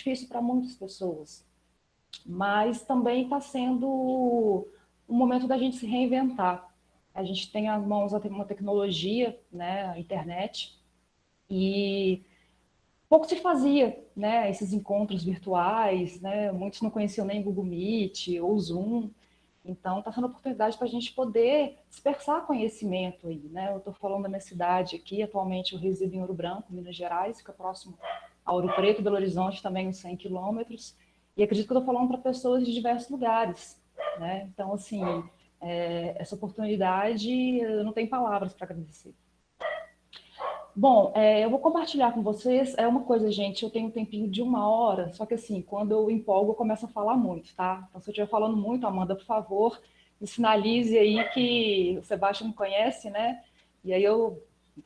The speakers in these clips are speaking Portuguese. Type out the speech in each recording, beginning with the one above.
difícil para muitas pessoas, mas também está sendo um momento da gente se reinventar. A gente tem às mãos uma tecnologia, né, a internet, e pouco se fazia, né, esses encontros virtuais, né, muitos não conheciam nem Google Meet ou Zoom, então está sendo uma oportunidade para a gente poder dispersar conhecimento aí, né, eu estou falando da minha cidade aqui, atualmente eu resido em Ouro Branco, Minas Gerais, fica próximo a Ouro Preto, Belo Horizonte, também uns 100 quilômetros, e acredito que eu estou falando para pessoas de diversos lugares, né, então assim, essa oportunidade, eu não tenho palavras para agradecer. Bom, eu vou compartilhar com vocês. É uma coisa, gente, eu tenho um tempinho de 1 hora, só que assim, quando eu empolgo, eu começo a falar muito, tá? Então, se eu estiver falando muito, Amanda, por favor, me sinalize aí que o Sebastião me conhece, né? E aí eu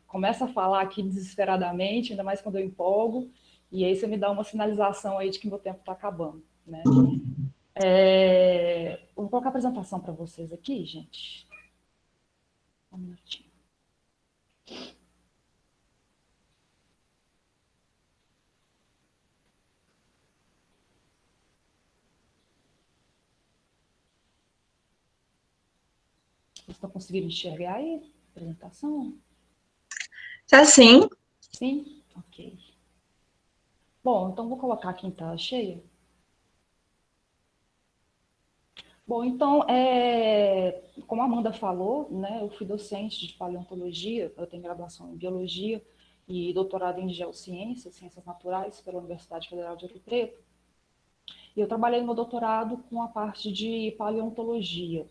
começo a falar aqui desesperadamente, ainda mais quando eu empolgo, e aí você me dá uma sinalização aí de que meu tempo está acabando, né? Vou colocar a apresentação para vocês aqui, gente. Um minutinho. Vocês estão conseguindo enxergar aí a apresentação? Tá sim. Sim? Ok. Bom, então vou colocar aqui em tela cheia. Bom, então, como a Amanda falou, né, eu fui docente de paleontologia, eu tenho graduação em biologia e doutorado em geociências, ciências naturais, pela Universidade Federal de Ouro Preto. E eu trabalhei no meu doutorado com a parte de paleontologia.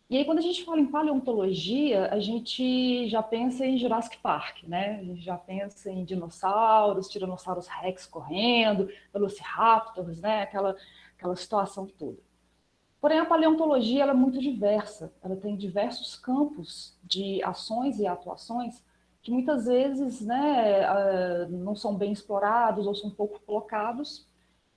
E aí, quando a gente fala em paleontologia, a gente já pensa em Jurassic Park, né? A gente já pensa em dinossauros, Tiranossauros Rex correndo, Velociraptors, né? Aquela situação toda. Porém, a paleontologia ela é muito diversa, ela tem diversos campos de ações e atuações que muitas vezes, né, não são bem explorados ou são pouco colocados.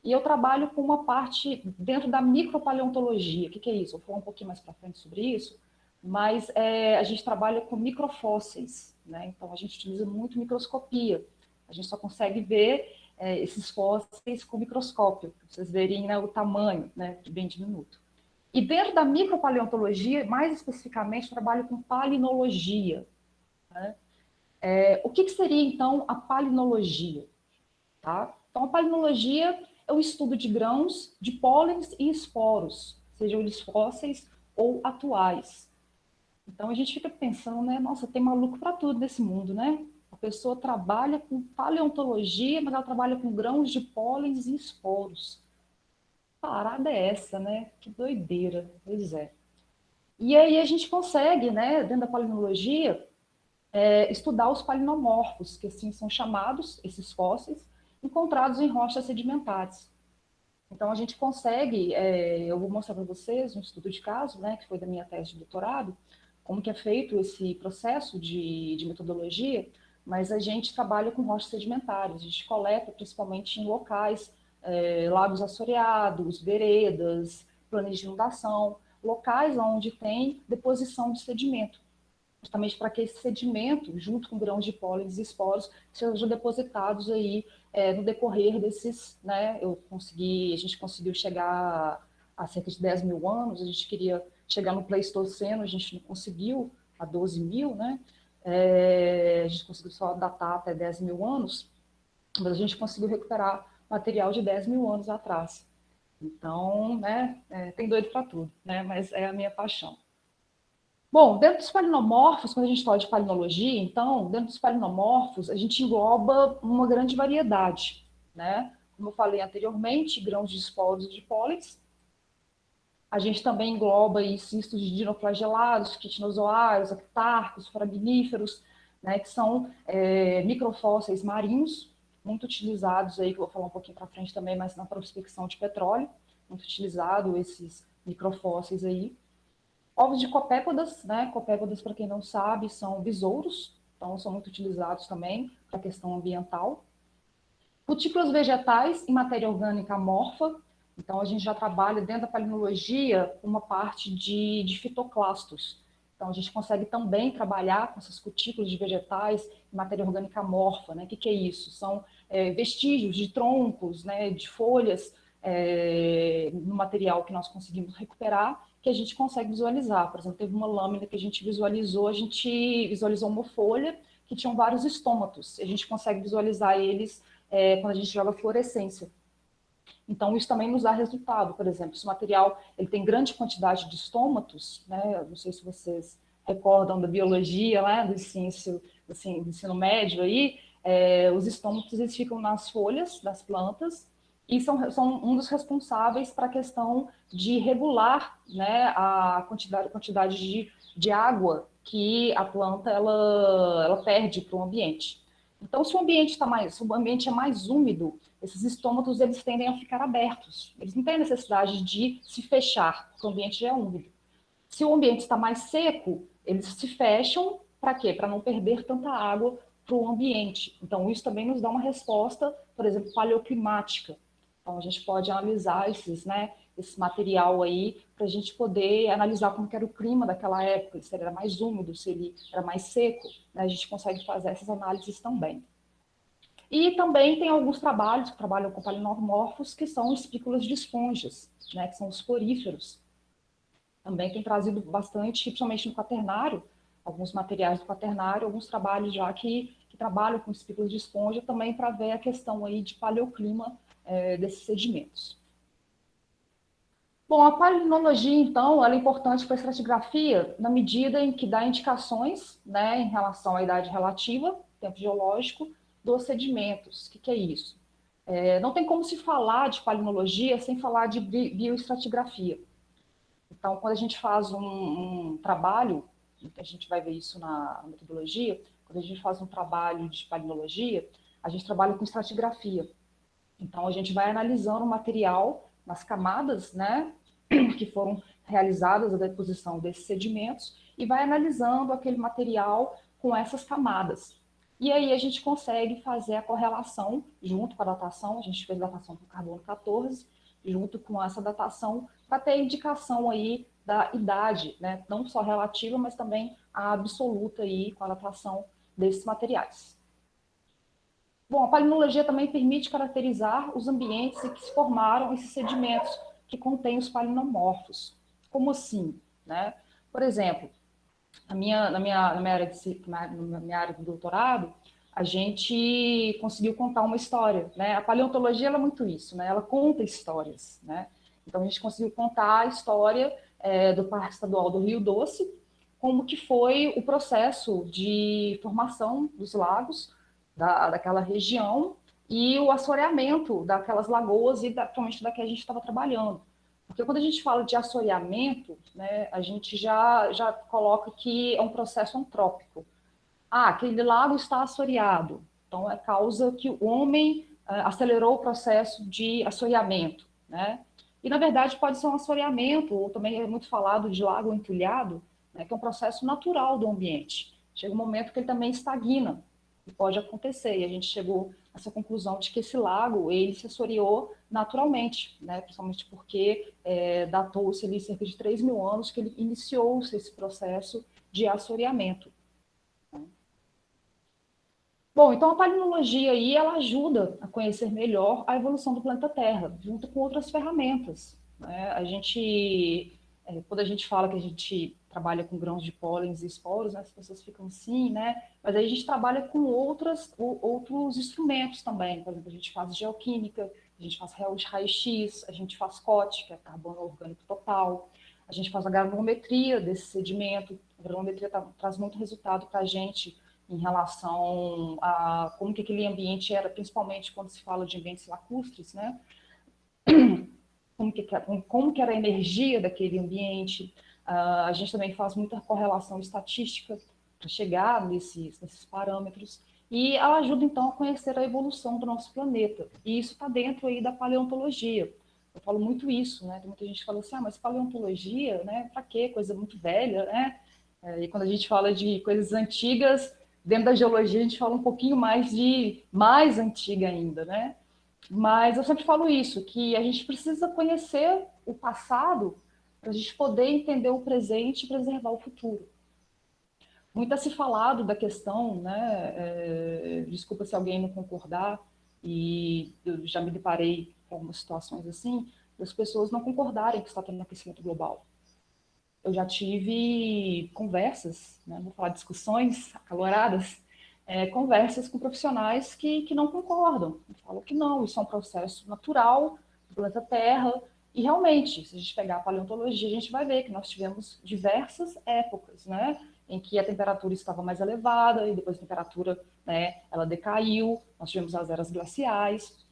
E eu trabalho com uma parte dentro da micropaleontologia. O que é isso? Eu vou falar um pouquinho mais para frente sobre isso, mas a gente trabalha com microfósseis, né? Então a gente utiliza muito microscopia. A gente só consegue ver esses fósseis com microscópio, para vocês verem, né, o tamanho, né, bem diminuto. E dentro da micropaleontologia, mais especificamente, trabalho com palinologia. Né? O que seria, então, a palinologia? Tá? Então, a palinologia é o estudo de grãos, de pólens e esporos, sejam eles fósseis ou atuais. Então, a gente fica pensando, né? Nossa, tem maluco para tudo nesse mundo, né? A pessoa trabalha com paleontologia, mas ela trabalha com grãos de pólens e esporos. Parada é essa, né? Que doideira. Pois é. E aí a gente consegue, né, dentro da palinologia, estudar os palinomorfos, que assim são chamados, esses fósseis, encontrados em rochas sedimentares. Então a gente consegue, eu vou mostrar para vocês um estudo de caso, né, que foi da minha tese de doutorado, como que é feito esse processo de metodologia, mas a gente trabalha com rochas sedimentares, a gente coleta principalmente em locais, lagos assoreados, veredas, planos de inundação, locais onde tem deposição de sedimento, justamente para que esse sedimento, junto com grãos de pólenes e esporos, sejam depositados aí no decorrer desses, né, a gente conseguiu chegar a cerca de 10 mil anos, a gente queria chegar no Pleistoceno, a gente não conseguiu, a 12 mil, né, a gente conseguiu só datar até 10 mil anos, mas a gente conseguiu recuperar material de 10 mil anos atrás. Então, né, tem doido para tudo, né, mas é a minha paixão. Bom, dentro dos palinomorfos, quando a gente fala de palinologia, então, dentro dos palinomorfos, a gente engloba uma grande variedade, né? Como eu falei anteriormente, grãos de esporos e de pólens. A gente também engloba aí cistos de dinoflagelados, quitinozoários, aptarcos, foraminíferos, né, que são microfósseis marinhos, muito utilizados aí, que eu vou falar um pouquinho para frente também, mas na prospecção de petróleo, muito utilizado esses microfósseis aí. Ovos de copépodas, né? Copépodas, para quem não sabe, são besouros, então são muito utilizados também para a questão ambiental. Cutículas vegetais em matéria orgânica amorfa, então a gente já trabalha dentro da palinologia uma parte de fitoclastos, Então, a gente consegue também trabalhar com essas cutículas de vegetais, matéria orgânica amorfa, né? O que é isso? São vestígios de troncos, né, de folhas, no material que nós conseguimos recuperar, que a gente consegue visualizar. Por exemplo, teve uma lâmina que a gente visualizou uma folha que tinham vários estômatos. A gente consegue visualizar eles quando a gente joga fluorescência. Então, isso também nos dá resultado. Por exemplo, se o material ele tem grande quantidade de estômatos, né? Não sei se vocês recordam da biologia, né? Do ensino médio aí, os estômatos eles ficam nas folhas das plantas e são um dos responsáveis para a questão de regular, né, a quantidade de água que a planta ela perde para o ambiente. Então, se o ambiente é mais úmido, esses estômatos eles tendem a ficar abertos. Eles não têm necessidade de se fechar, porque o ambiente já é úmido. Se o ambiente está mais seco, eles se fecham para quê? Para não perder tanta água para o ambiente. Então, isso também nos dá uma resposta, por exemplo, paleoclimática. Então, a gente pode analisar esse material aí para a gente poder analisar como era o clima daquela época, se ele era mais úmido, se ele era mais seco. Né? A gente consegue fazer essas análises também. E também tem alguns trabalhos que trabalham com palinomorfos, que são espículas de esponjas, né, que são os poríferos. Também tem trazido bastante, principalmente no quaternário, alguns materiais do quaternário, alguns trabalhos já que trabalham com espículas de esponja também para ver a questão aí de paleoclima desses sedimentos. Bom, a palinologia, então, ela é importante para a estratigrafia na medida em que dá indicações, né, em relação à idade relativa, tempo geológico, dos sedimentos. O que é isso? Não tem como se falar de palinologia sem falar de bioestratigrafia. Então, quando a gente faz um trabalho, a gente vai ver isso na metodologia, quando a gente faz um trabalho de palinologia, a gente trabalha com estratigrafia. Então, a gente vai analisando o material nas camadas, né, que foram realizadas a deposição desses sedimentos e vai analisando aquele material com essas camadas. E aí a gente consegue fazer a correlação junto com a datação, a gente fez datação com carbono 14, junto com essa datação, para ter a indicação aí da idade, né, não só relativa, mas também a absoluta aí com a datação desses materiais. Bom, a palinologia também permite caracterizar os ambientes em que se formaram esses sedimentos que contêm os palinomorfos. Como assim? Né? Por exemplo, na minha área de doutorado, a gente conseguiu contar uma história. Né? A paleontologia ela é muito isso, né? Ela conta histórias. Né? Então, a gente conseguiu contar a história do Parque Estadual do Rio Doce, como que foi o processo de formação dos lagos daquela região e o assoreamento daquelas lagoas e principalmente da que a gente estava trabalhando. Porque quando a gente fala de assoreamento, né, a gente já coloca que é um processo antrópico. Ah, aquele lago está assoreado. Então, é causa que o homem acelerou o processo de assoreamento. Né? E, na verdade, pode ser um assoreamento, ou também é muito falado de lago entulhado, né, que é um processo natural do ambiente. Chega um momento que ele também estagna, e pode acontecer. E a gente chegou a essa conclusão de que esse lago, ele se assoreou naturalmente, né? Principalmente porque datou-se ali cerca de 3 mil anos que ele iniciou-se esse processo de assoreamento. Bom, então a palinologia aí, ela ajuda a conhecer melhor a evolução do planeta Terra, junto com outras ferramentas. Né? Quando a gente fala que a gente trabalha com grãos de pólens e esporos, né, as pessoas ficam assim, né? Mas aí a gente trabalha com outros instrumentos também. Por exemplo, a gente faz geoquímica, a gente faz raio-x, a gente faz COT, que é carbono orgânico total, a gente faz a granulometria desse sedimento. A granulometria traz muito resultado para a gente em relação a como que aquele ambiente era, principalmente quando se fala de ambientes lacustres, né? Como que era a energia daquele ambiente. A gente também faz muita correlação estatística para chegar nesses parâmetros. E ela ajuda, então, a conhecer a evolução do nosso planeta. E isso está dentro aí da paleontologia. Eu falo muito isso, né? Tem muita gente que fala assim, mas paleontologia, né? Para quê? Coisa muito velha, né? E quando a gente fala de coisas antigas, dentro da geologia a gente fala um pouquinho mais antiga ainda, né? Mas eu sempre falo isso, que a gente precisa conhecer o passado para a gente poder entender o presente e preservar o futuro. Muito a se falado da questão, né? Desculpa se alguém não concordar, e eu já me deparei com algumas situações assim, das pessoas não concordarem que está tendo aquecimento global. Eu já tive conversas, né? Vou falar discussões acaloradas, conversas com profissionais que não concordam, falam que não, isso é um processo natural do planeta Terra, e realmente, se a gente pegar a paleontologia, a gente vai ver que nós tivemos diversas épocas, né, em que a temperatura estava mais elevada, e depois a temperatura, né, ela decaiu, nós tivemos as eras glaciais.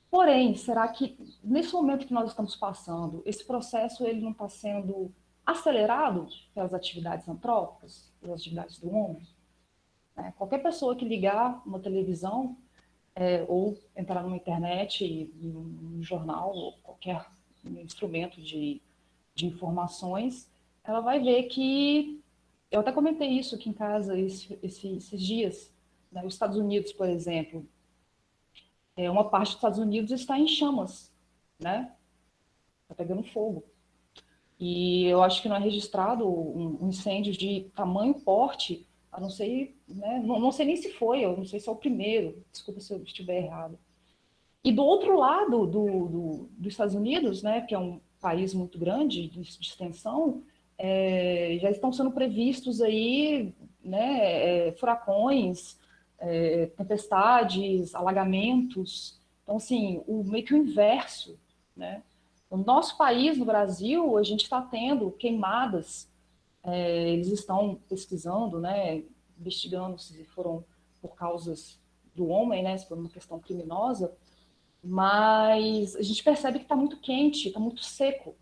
Porém, será que nesse momento que nós estamos passando, esse processo ele não está sendo acelerado pelas atividades antrópicas, pelas atividades do homem? Né? Qualquer pessoa que ligar uma televisão ou entrar numa internet, num jornal, ou qualquer instrumento de informações, ela vai ver que, eu até comentei isso aqui em casa esses dias, né? Os Estados Unidos, por exemplo, uma parte dos Estados Unidos está em chamas, né? Está pegando fogo. E eu acho que não é registrado um incêndio de tamanho porte, a não ser, né? Não sei nem se foi, eu não sei se é o primeiro, desculpa se eu estiver errado. E do outro lado dos Estados Unidos, né, que é um país muito grande de extensão, já estão sendo previstos aí, né, furacões, tempestades, alagamentos. Então, assim, meio que o inverso, né? No nosso país, no Brasil, a gente está tendo queimadas. Eles estão pesquisando, né, investigando se foram por causas do homem, né, se foi uma questão criminosa, mas a gente percebe que está muito quente, está muito seco,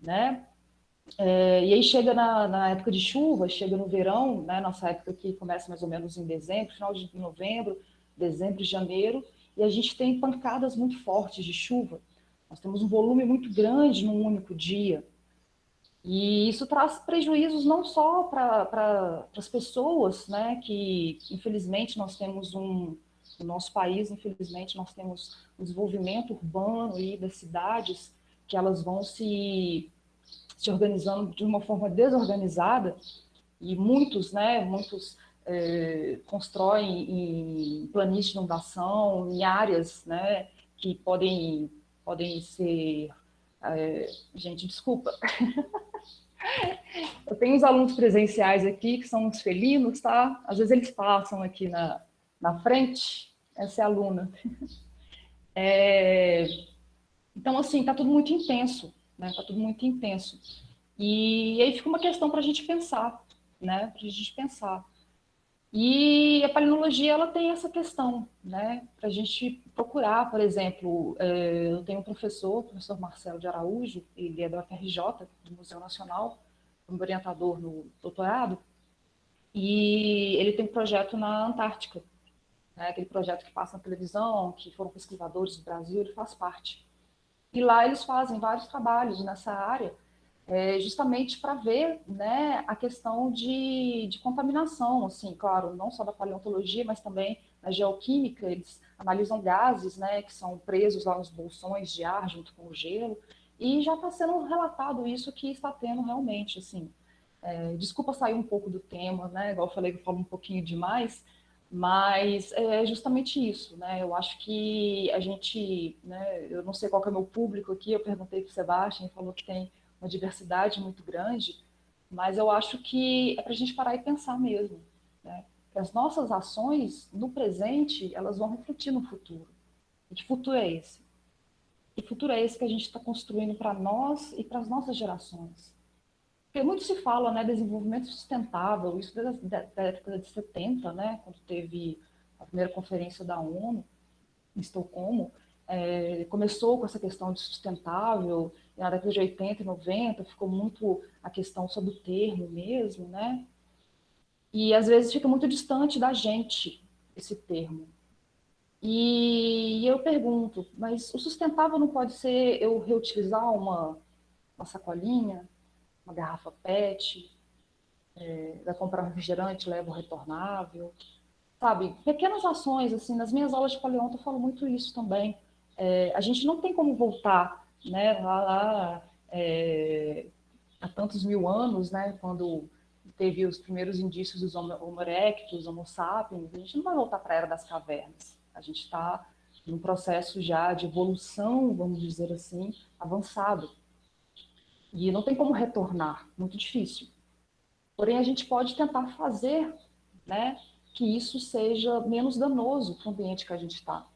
né? E aí chega na época de chuva, chega no verão, né? Nossa época que começa mais ou menos em dezembro, final de novembro, dezembro, janeiro, e a gente tem pancadas muito fortes de chuva. Nós temos um volume muito grande num único dia. E isso traz prejuízos não só para as pessoas, né? Que infelizmente nós temos no nosso país, infelizmente nós temos um desenvolvimento urbano e das cidades que elas vão se organizando de uma forma desorganizada, e muitos constroem em planícies de inundação, em áreas, né, que podem ser... gente, desculpa. Eu tenho uns alunos presenciais aqui, que são uns felinos, tá? Às vezes eles passam aqui na frente, essa é a aluna. Então, assim, tá tudo muito intenso, né? Tá tudo muito intenso. E aí fica uma questão para a gente pensar, né? Para a gente pensar. E a paleontologia, ela tem essa questão, né? Para a gente procurar, por exemplo, eu tenho um professor, o professor Marcelo de Araújo, ele é do UFRJ, do Museu Nacional, como orientador no doutorado, e ele tem um projeto na Antártica, né? Aquele projeto que passa na televisão, que foram pesquisadores do Brasil, ele faz parte. E lá eles fazem vários trabalhos nessa área, justamente para ver, né, a questão de contaminação, assim, claro, não só da paleontologia, mas também na geoquímica, eles analisam gases, né, que são presos lá nos bolsões de ar junto com o gelo, e já está sendo relatado isso que está tendo realmente, assim. Desculpa sair um pouco do tema, né, igual eu falei que eu falo um pouquinho demais, mas é justamente isso, né? Eu acho que a gente, né? Eu não sei qual que é o meu público aqui. Eu perguntei para o Sebastião, falou que tem uma diversidade muito grande, mas eu acho que é para a gente parar e pensar mesmo, né? Que as nossas ações no presente elas vão refletir no futuro. E que futuro é esse? Que futuro é esse que a gente está construindo para nós e para as nossas gerações? Porque muito se fala, né, desenvolvimento sustentável, isso da década de 70, né, quando teve a primeira conferência da ONU, em Estocolmo, começou com essa questão de sustentável, e na década de 80 e 90 ficou muito a questão sobre o termo mesmo, né, e às vezes fica muito distante da gente esse termo. E eu pergunto, mas o sustentável não pode ser eu reutilizar uma sacolinha, uma garrafa PET, vai comprar um refrigerante, leva o retornável, sabe? Pequenas ações, assim, nas minhas aulas de paleonto eu falo muito isso também. A gente não tem como voltar, né, lá há tantos mil anos, né, quando teve os primeiros indícios dos Homo erectus, Homo sapiens, a gente não vai voltar para a Era das Cavernas. A gente está num processo já de evolução, vamos dizer assim, avançado. E não tem como retornar, muito difícil. Porém, a gente pode tentar fazer, né, que isso seja menos danoso para o ambiente que a gente está.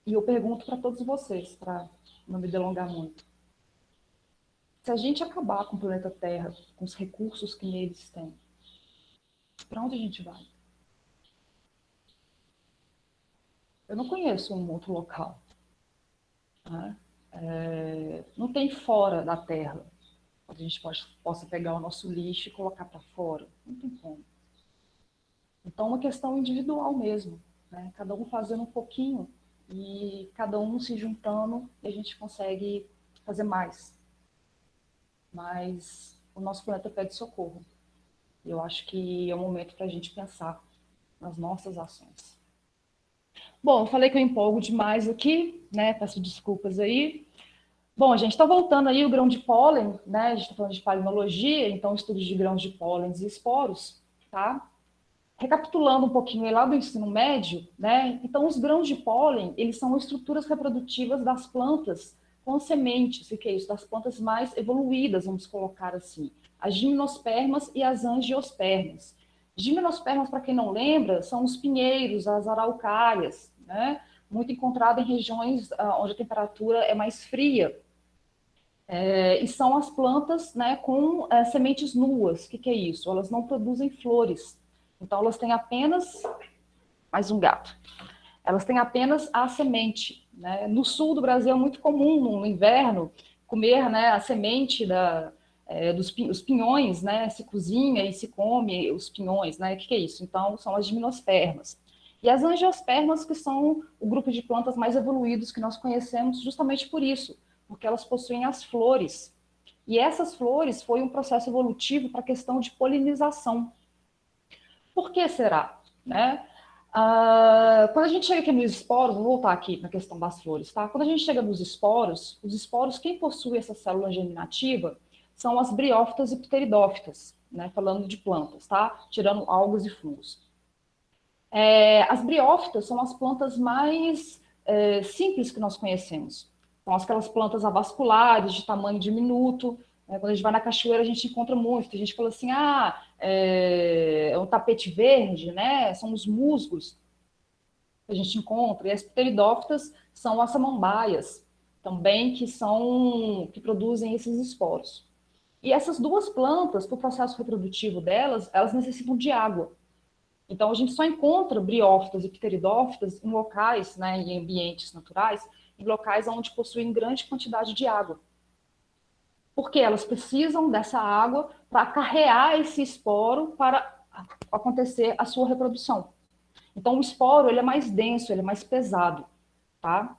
E eu pergunto para todos vocês, para não me delongar muito. Se a gente acabar com o planeta Terra, com os recursos que eles têm, para onde a gente vai? Eu não conheço um outro local. Né? Não tem fora da Terra, onde a gente possa pegar o nosso lixo e colocar para fora. Não tem como. Então, é uma questão individual mesmo. Né? Cada um fazendo um pouquinho e cada um se juntando e a gente consegue fazer mais. Mas o nosso planeta pede socorro. E eu acho que é o momento para a gente pensar nas nossas ações. Bom, eu falei que eu empolgo demais aqui, né? Peço desculpas aí. Bom, gente, está voltando aí o grão de pólen, né? A gente está falando de palinologia, então estudos de grãos de pólen e esporos, tá? Recapitulando um pouquinho aí lá do ensino médio, né? Então, os grãos de pólen, eles são estruturas reprodutivas das plantas com sementes, o que é isso? Das plantas mais evoluídas, vamos colocar assim. As gimnospermas e as angiospermas. Gimnospermas, para quem não lembra, são os pinheiros, as araucárias, né? Muito encontrado em regiões onde a temperatura é mais fria. E são as plantas, né, com sementes nuas. O que é isso? Elas não produzem flores. Então, elas têm apenas... Mais um gato. Elas têm apenas a semente. Né? No sul do Brasil é muito comum, no inverno, comer, né, a semente dos pinhões, né? Se cozinha e se come os pinhões. Né? O que é isso? Então, são as gimnospermas. E as angiospermas, que são o grupo de plantas mais evoluídos que nós conhecemos justamente por isso, porque elas possuem as flores. E essas flores foi um processo evolutivo para a questão de polinização. Por que será? Né? Quando a gente chega aqui nos esporos, vou voltar aqui na questão das flores, tá? Quando a gente chega nos esporos, os esporos, quem possui essa célula germinativa são as briófitas e pteridófitas, né? Falando de plantas, tá? Tirando algas e fungos. As briófitas são as plantas mais simples que nós conhecemos. São aquelas plantas avasculares, de tamanho diminuto. Quando a gente vai na cachoeira, a gente encontra muito. Tem gente que fala assim, é um tapete verde, né? São os musgos que a gente encontra. E as pteridófitas são as samambaias, também, que produzem esses esporos. E essas duas plantas, para o processo reprodutivo delas, elas necessitam de água. Então, a gente só encontra briófitas e pteridófitas em locais, né, em ambientes naturais, em locais onde possuem grande quantidade de água. Porque elas precisam dessa água para carregar esse esporo para acontecer a sua reprodução. Então, o esporo ele é mais denso, ele é mais pesado. Tá?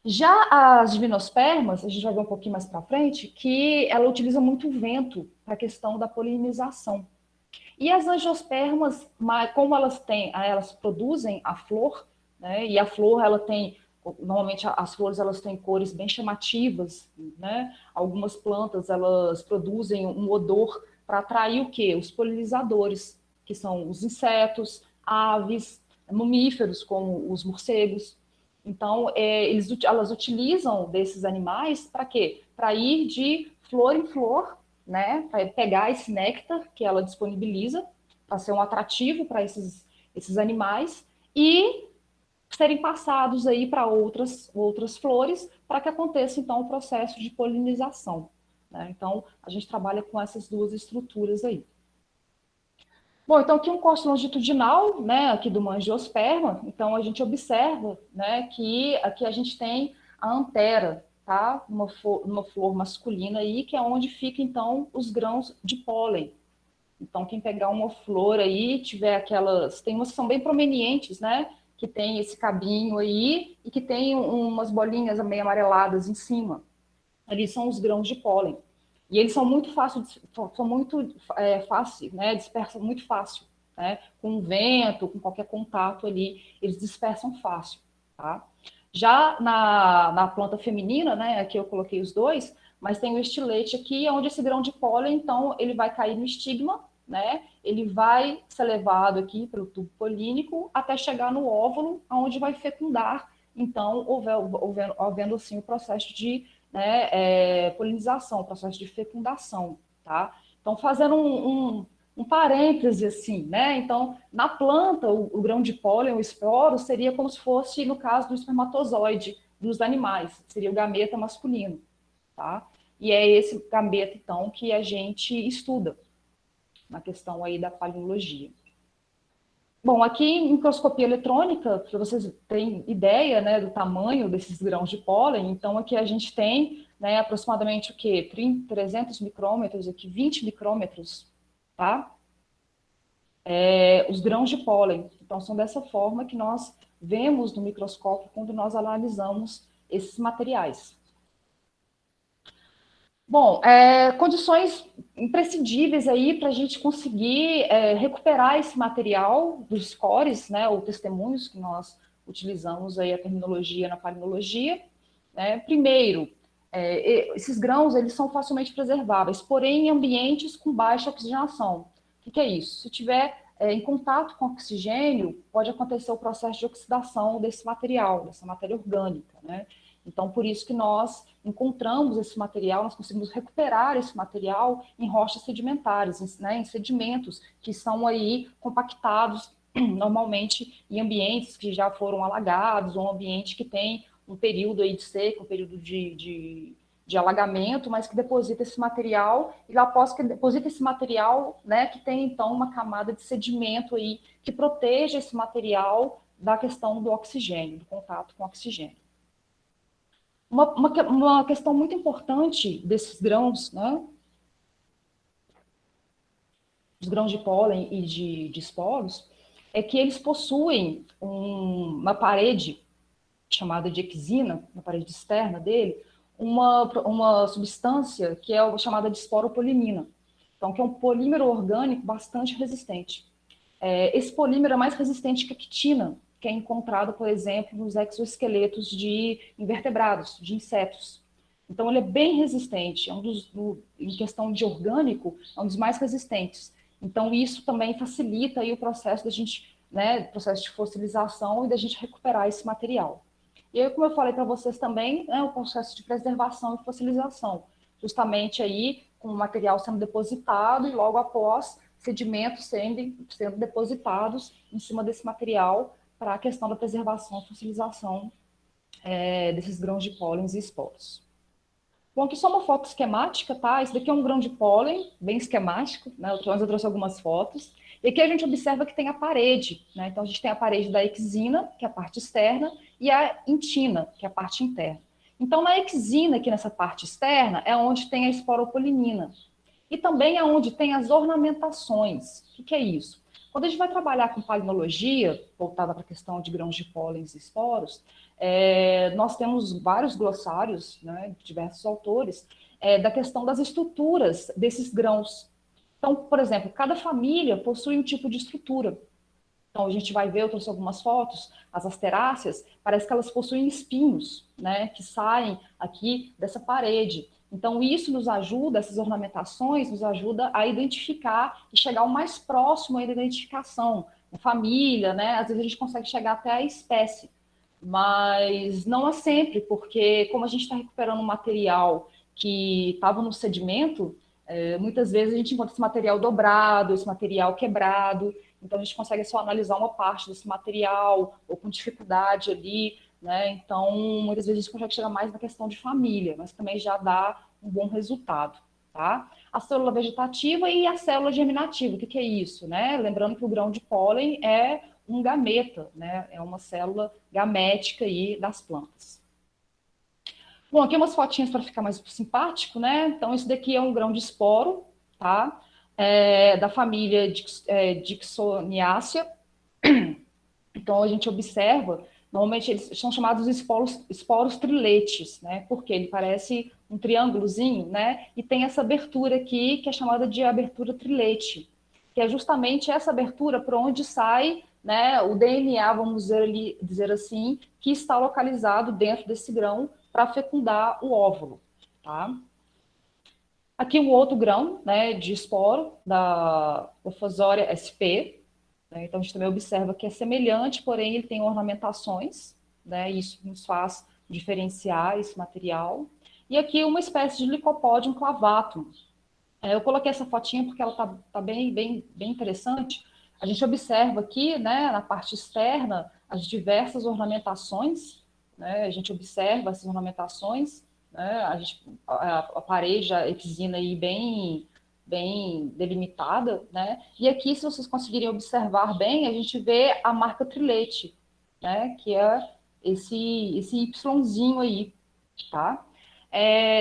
Já as gimnospermas, a gente vai ver um pouquinho mais para frente, que ela utiliza muito o vento para a questão da polinização. E as angiospermas, como elas produzem a flor, né? E a flor, ela tem, normalmente as flores elas têm cores bem chamativas, né? Algumas plantas elas produzem um odor para atrair o quê? Os polinizadores, que são os insetos, aves, mamíferos como os morcegos. Então, elas utilizam desses animais para quê? Para ir de flor em flor, né, para pegar esse néctar que ela disponibiliza, para ser um atrativo para esses animais, e serem passados aí para outras flores, para que aconteça, então, o processo de polinização. Né? Então, a gente trabalha com essas duas estruturas aí. Bom, então aqui um corte longitudinal, né, aqui do angiosperma. Então, a gente observa, né, que aqui a gente tem a antera, tá? Uma flor masculina aí, que é onde fica, então, os grãos de pólen. Então, quem pegar uma flor aí, tiver aquelas... Tem umas que são bem prominentes, né? Que tem esse cabinho aí e que tem umas bolinhas meio amareladas em cima. Ali são os grãos de pólen. E eles são muito fáceis, né? Dispersam muito fácil, né? Com o vento, com qualquer contato ali, eles dispersam fácil, tá? Já na planta feminina, né? Aqui eu coloquei os dois, mas tem o estilete aqui, onde esse grão de pólen, então, ele vai cair no estigma, né? Ele vai ser levado aqui pelo tubo polínico até chegar no óvulo, onde vai fecundar, então, havendo assim o processo de, né, polinização, o processo de fecundação, tá? Então, fazendo um parêntese assim, né? Então, na planta, o grão de pólen, o esporo, seria como se fosse, no caso do espermatozoide dos animais, seria o gameta masculino, tá? E é esse gameta, então, que a gente estuda na questão aí da paleologia. Bom, aqui em microscopia eletrônica, para vocês terem ideia, né, do tamanho desses grãos de pólen, então aqui a gente tem, né, aproximadamente o quê? 300 micrômetros, aqui 20 micrômetros, tá? Os grãos de pólen. Então, são dessa forma que nós vemos no microscópio quando nós analisamos esses materiais. Bom, condições imprescindíveis aí para a gente conseguir recuperar esse material dos cores, né, ou testemunhos que nós utilizamos aí a terminologia na paleontologia. Né? Primeiro, esses grãos eles são facilmente preserváveis, porém em ambientes com baixa oxigenação. O que é isso? Se tiver em contato com oxigênio, pode acontecer o processo de oxidação desse material, dessa matéria orgânica, né? Então, por isso que nós encontramos esse material, nós conseguimos recuperar esse material em rochas sedimentares, né, em sedimentos que são aí compactados normalmente em ambientes que já foram alagados, ou um ambiente que tem um período aí de seca, um período de alagamento, mas que deposita esse material, e após que deposita esse material, né, que tem então uma camada de sedimento aí que proteja esse material da questão do oxigênio, do contato com o oxigênio. Uma questão muito importante desses grãos, né, dos grãos de pólen e de esporos, é que eles possuem uma parede chamada de exina, na parede externa dele, uma substância que é chamada de esporopolimina. Então, que é um polímero orgânico bastante resistente. Esse polímero é mais resistente que a quitina, que é encontrado, por exemplo, nos exoesqueletos de invertebrados, de insetos. Então, ele é bem resistente, em questão de orgânico, é um dos mais resistentes. Então, isso também facilita aí o processo da gente, né, processo de fossilização e da gente recuperar esse material. E aí, como eu falei para vocês também, o processo de preservação e fossilização, justamente aí com o material sendo depositado e logo após sedimentos sendo depositados em cima desse material para a questão da preservação e fossilização desses grãos de pólen e esporos. Bom, aqui só uma foto esquemática, tá? Esse daqui é um grão de pólen, bem esquemático, né? Eu trouxe algumas fotos. E aqui a gente observa que tem a parede, né? Então a gente tem a parede da exina, que é a parte externa, e a intina, que é a parte interna. Então na exina, aqui nessa parte externa, é onde tem a esporopolimina. E também é onde tem as ornamentações. O que é isso? Quando a gente vai trabalhar com palinologia, voltada para a questão de grãos de pólen e esporos, nós temos vários glossários, né, de diversos autores, da questão das estruturas desses grãos. Então, por exemplo, cada família possui um tipo de estrutura. Então, a gente vai ver, eu trouxe algumas fotos, as asteráceas, parece que elas possuem espinhos, né, que saem aqui dessa parede. Então, isso nos ajuda, essas ornamentações nos ajuda a identificar e chegar o mais próximo aí da identificação. A família, né, às vezes a gente consegue chegar até a espécie, mas não é sempre, porque como a gente está recuperando um material que estava no sedimento, muitas vezes a gente encontra esse material dobrado, esse material quebrado, então a gente consegue só analisar uma parte desse material, ou com dificuldade ali, né? Então, muitas vezes a gente consegue chegar mais na questão de família, mas também já dá um bom resultado, tá? A célula vegetativa e a célula germinativa, o que é isso, né? Lembrando que o grão de pólen é um gameta, né? É uma célula gamética aí das plantas. Bom, aqui umas fotinhas para ficar mais simpático, né? Então, isso daqui é um grão de esporo, tá? Da família Dixoniácea. Então, a gente observa, normalmente eles são chamados esporos triletes, né? Porque ele parece um triângulozinho, né? E tem essa abertura aqui, que é chamada de abertura trilete, que é justamente essa abertura por onde sai, né, o DNA, vamos dizer assim, que está localizado dentro desse grão para fecundar o óvulo, tá? Aqui um outro grão, né, de esporo da Ophozoria sp, né, então a gente também observa que é semelhante, porém ele tem ornamentações, né, e isso nos faz diferenciar esse material. E aqui uma espécie de Lycopodium clavatum. Eu coloquei essa fotinha porque ela tá bem interessante. A gente observa aqui, né, na parte externa, as diversas ornamentações, né, a gente observa essas ornamentações, né, a parede, a epsina aí bem delimitada, né, e aqui, se vocês conseguirem observar bem, a gente vê a marca trilete, né, que é esse Yzinho aí, tá?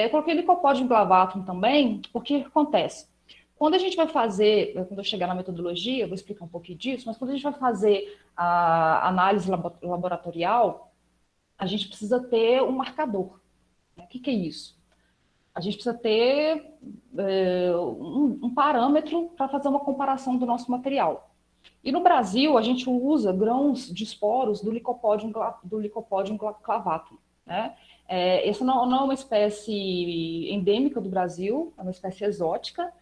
Eu coloquei Lycopodium glavatum também, porque o que acontece? Quando a gente vai fazer, quando eu chegar na metodologia, eu vou explicar um pouquinho disso, mas quando a gente vai fazer a análise laboratorial, a gente precisa ter um marcador. Né? O que é isso? A gente precisa ter um parâmetro para fazer uma comparação do nosso material. E no Brasil, a gente usa grãos de esporos do Lycopodium clavatum. Né? Essa não é uma espécie endêmica do Brasil, é uma espécie exótica,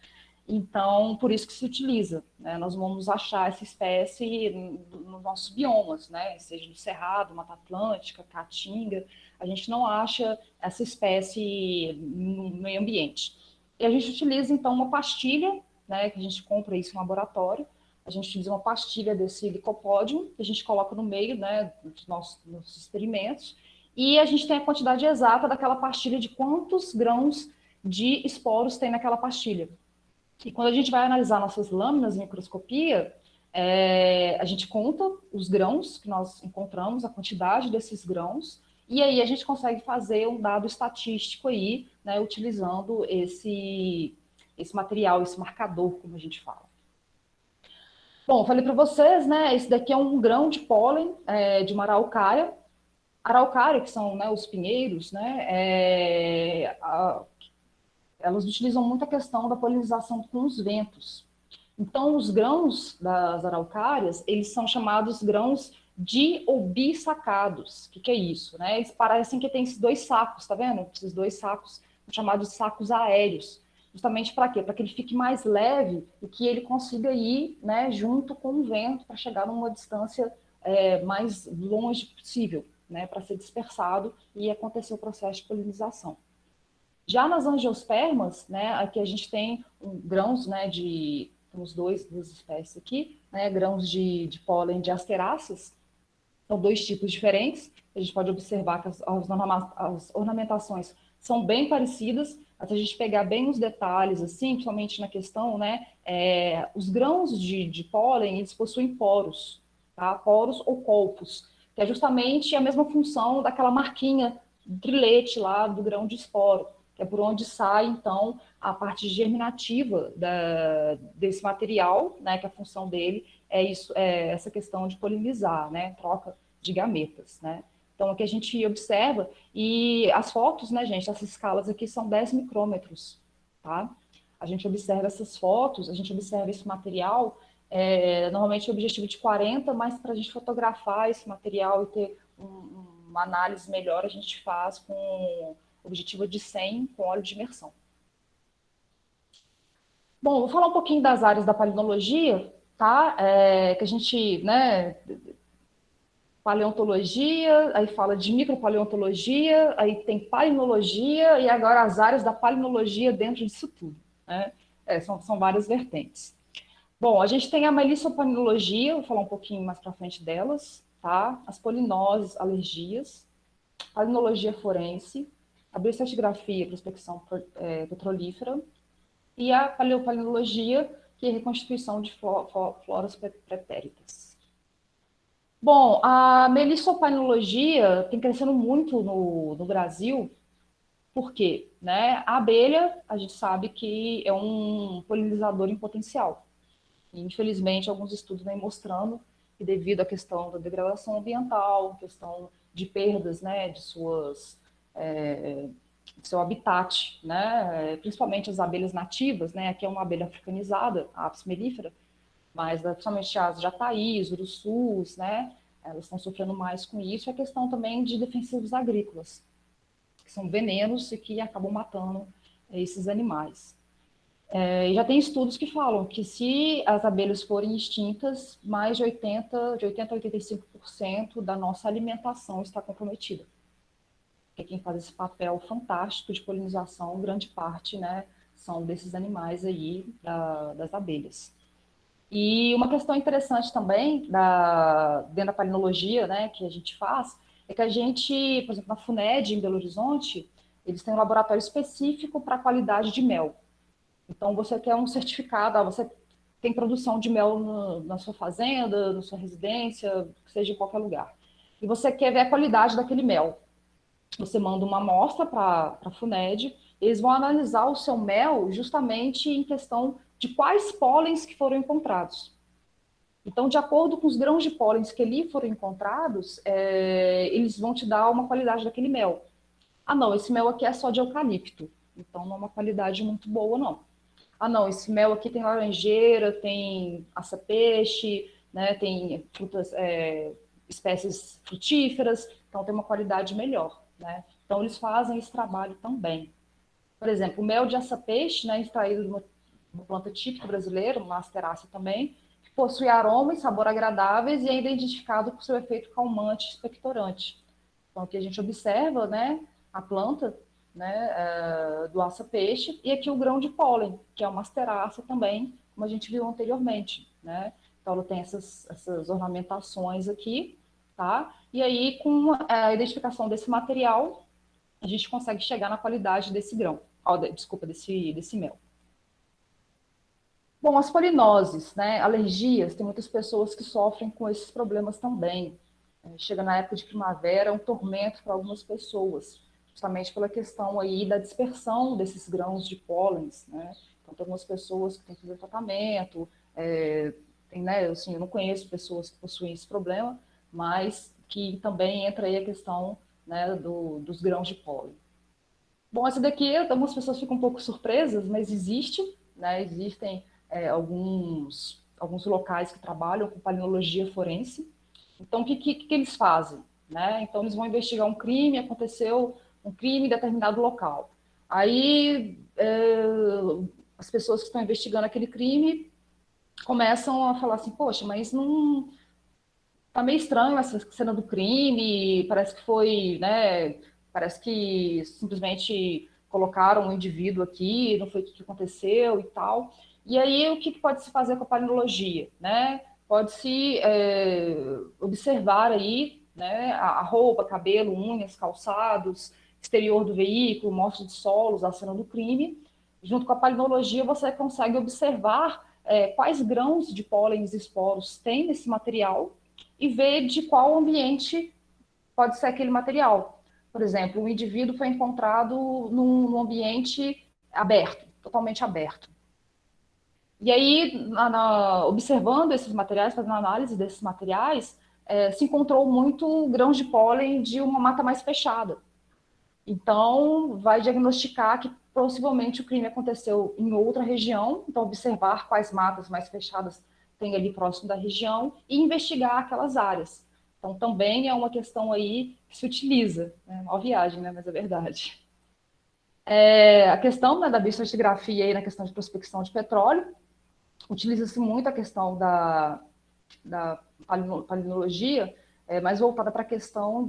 então por isso que se utiliza. Né? Nós vamos achar essa espécie nos nossos biomas, né? Seja no Cerrado, Mata Atlântica, Caatinga, a gente não acha essa espécie no meio ambiente. E a gente utiliza então uma pastilha, né, que a gente compra isso no laboratório, a gente utiliza uma pastilha desse licopódio, que a gente coloca no meio, né, dos nossos experimentos, e a gente tem a quantidade exata daquela pastilha de quantos grãos de esporos tem naquela pastilha. E quando a gente vai analisar nossas lâminas em microscopia, a gente conta os grãos que nós encontramos, a quantidade desses grãos, e aí a gente consegue fazer um dado estatístico aí, né, utilizando esse material, esse marcador, como a gente fala. Bom, falei para vocês, né? Esse daqui é um grão de pólen de uma araucária. Araucária, que são, né, os pinheiros, né? Elas utilizam muito a questão da polinização com os ventos. Então, os grãos das araucárias, eles são chamados grãos di ou bissacados. O que é isso? Né? Eles parecem que tem esses dois sacos, tá vendo? Esses dois sacos são chamados de sacos aéreos. Justamente para quê? Para que ele fique mais leve e que ele consiga ir, né, junto com o vento para chegar numa distância mais longe possível, né, para ser dispersado e acontecer o processo de polinização. Já nas angiospermas, né, aqui a gente tem grãos, né, temos duas espécies aqui, né, grãos de pólen de asteráceas, são dois tipos diferentes. A gente pode observar que as ornamentações são bem parecidas, até a gente pegar bem os detalhes, assim, principalmente na questão, né, os grãos de pólen, eles possuem poros, tá? Poros ou colpos, que é justamente a mesma função daquela marquinha trilete lá do grão de esporo, que é por onde sai, então, a parte germinativa desse material, né, que a função dele é essa questão de polinizar, né, troca de gametas, né. Então, aqui a gente observa, e as fotos, né, gente, essas escalas aqui são 10 micrômetros, tá? A gente observa essas fotos, a gente observa esse material, normalmente o objetivo de 40, mas para a gente fotografar esse material e ter uma análise melhor, a gente faz com objetivo de 100 com óleo de imersão. Bom, vou falar um pouquinho das áreas da palinologia, tá? Que a gente, né, paleontologia, aí fala de micropaleontologia, aí tem palinologia e agora as áreas da palinologia dentro disso tudo, né? São várias vertentes. Bom, a gente tem a melissopaninologia, vou falar um pouquinho mais para frente delas, tá? As polinoses, alergias, palinologia forense, a bioestratigrafia, prospecção petrolífera, e a paleopalinologia, que é a reconstituição de floras pretéritas. Bom, a melissopaninologia tem crescendo muito no Brasil, por quê? Né? A abelha, a gente sabe que é um polinizador em potencial. E, infelizmente, alguns estudos vêm mostrando que devido à questão da degradação ambiental, questão de perdas, né, de seu habitat, né, principalmente as abelhas nativas, né, aqui é uma abelha africanizada, a Apis mellifera, mas principalmente as jataís, urussus, né, elas estão sofrendo mais com isso, e a questão também de defensivos agrícolas, que são venenos e que acabam matando esses animais. E já tem estudos que falam que se as abelhas forem extintas, mais de 80 a 85% da nossa alimentação está comprometida. Porque quem faz esse papel fantástico de polinização, grande parte, né, são desses animais aí, das abelhas. E uma questão interessante também, dentro da palinologia, né, que a gente faz, é que a gente, por exemplo, na FUNED, em Belo Horizonte, eles têm um laboratório específico para a qualidade de mel. Então, você quer um certificado, você tem produção de mel na sua fazenda, na sua residência, seja em qualquer lugar. E você quer ver a qualidade daquele mel. Você manda uma amostra para a FUNED, eles vão analisar o seu mel justamente em questão de quais pólens que foram encontrados. Então, de acordo com os grãos de pólens que ali foram encontrados, eles vão te dar uma qualidade daquele mel. Ah, não, esse mel aqui é só de eucalipto, então não é uma qualidade muito boa, não. Ah, não, esse mel aqui tem laranjeira, tem aça-peixe, né, tem frutas, espécies frutíferas, então tem uma qualidade melhor, né? Então eles fazem esse trabalho também. Por exemplo, o mel de aça-peixe, né, extraído de uma planta típica brasileira, uma asterácea também, que possui aroma e sabor agradáveis e é identificado por seu efeito calmante e expectorante. Então aqui a gente observa, né, a planta, né, do aça-peixe, e aqui o grão de pólen, que é uma asterácea também, como a gente viu anteriormente, né? Então ela tem essas ornamentações aqui, tá? E aí, com a identificação desse material, a gente consegue chegar na qualidade desse grão, desculpa, desse mel. Bom, as polinoses, né, alergias, tem muitas pessoas que sofrem com esses problemas também. Chega na época de primavera, é um tormento para algumas pessoas, justamente pela questão aí da dispersão desses grãos de pólens, né? Então, tem algumas pessoas que têm que fazer tratamento, tem, né, assim, eu não conheço pessoas que possuem esse problema, mas que também entra aí a questão, né, dos grãos de pólen. Bom, essa daqui, algumas pessoas ficam um pouco surpresas, mas existe, né? Existem alguns locais que trabalham com palinologia forense. Então, o que eles fazem? Né? Então, eles vão investigar um crime, aconteceu um crime em determinado local. Aí, as pessoas que estão investigando aquele crime começam a falar assim, poxa, mas não, tá meio estranho essa cena do crime, parece que foi, né? Parece que simplesmente colocaram um indivíduo aqui, não foi o que aconteceu e tal. E aí, o que pode se fazer com a palinologia, né? Pode-se observar aí, né, a roupa, cabelo, unhas, calçados, exterior do veículo, mostra de solos, a cena do crime. Junto com a palinologia, você consegue observar quais grãos de pólenes e esporos tem nesse material e ver de qual ambiente pode ser aquele material. Por exemplo, o indivíduo foi encontrado num ambiente aberto, totalmente aberto. E aí, observando esses materiais, fazendo análise desses materiais, se encontrou muito grãos de pólen de uma mata mais fechada. Então, vai diagnosticar que possivelmente o crime aconteceu em outra região, então observar quais matas mais fechadas tem ali próximo da região e investigar aquelas áreas. Então, também é uma questão aí que se utiliza, né? Uma viagem, né? Mas é verdade. A questão, né, da bioestratigrafia aí na questão de prospecção de petróleo, utiliza-se muito a questão da palinologia, mais voltada para a questão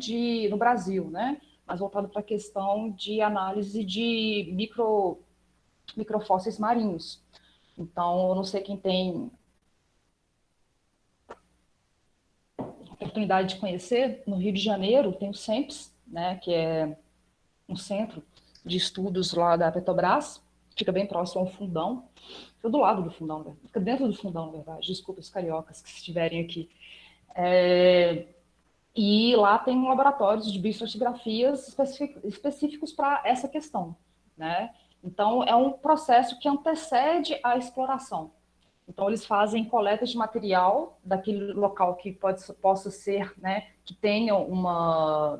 no Brasil, né? Mais voltada para a questão de análise de microfósseis marinhos. Então, eu não sei quem tem oportunidade de conhecer, no Rio de Janeiro tem o CEMPS, né, que é um centro de estudos lá da Petrobras, fica bem próximo ao Fundão, fica do lado do Fundão, né? Fica dentro do Fundão, na verdade, desculpa os cariocas que estiverem aqui. E lá tem laboratórios de bioestratigrafias específicos para essa questão, né? Então, é um processo que antecede a exploração. Então, eles fazem coleta de material daquele local que possa ser, né, que tenha um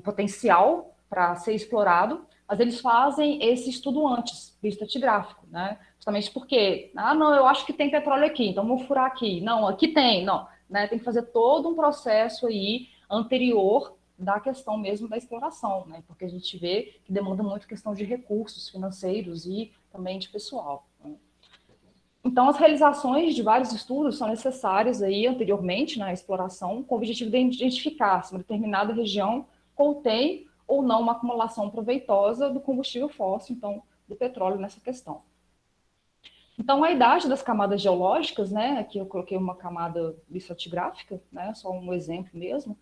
potencial para ser explorado, mas eles fazem esse estudo antes, bioestratigráfico, né? Justamente porque, não, eu acho que tem petróleo aqui, então vou furar aqui. Não, aqui tem, não. Né? Tem que fazer todo um processo aí anterior da questão mesmo da exploração, né? Porque a gente vê que demanda muito questão de recursos financeiros e também de pessoal. Né? Então, as realizações de vários estudos são necessárias aí anteriormente na exploração, com o objetivo de identificar se uma determinada região contém ou não uma acumulação proveitosa do combustível fóssil, então, do petróleo nessa questão. Então, a idade das camadas geológicas, né, aqui eu coloquei uma camada estratigráfica, né, só um exemplo mesmo,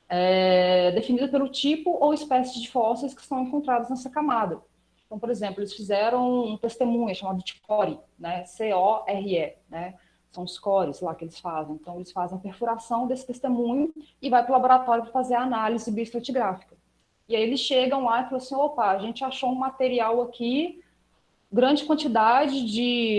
é definida pelo tipo ou espécie de fósseis que estão encontrados nessa camada. Então, por exemplo, eles fizeram um testemunha chamado de core, né, C-O-R-E, né, são os cores lá que eles fazem. Então, eles fazem a perfuração desse testemunho e vai para o laboratório para fazer a análise bioestratigráfica. E aí eles chegam lá e falam assim, opa, a gente achou um material aqui, grande quantidade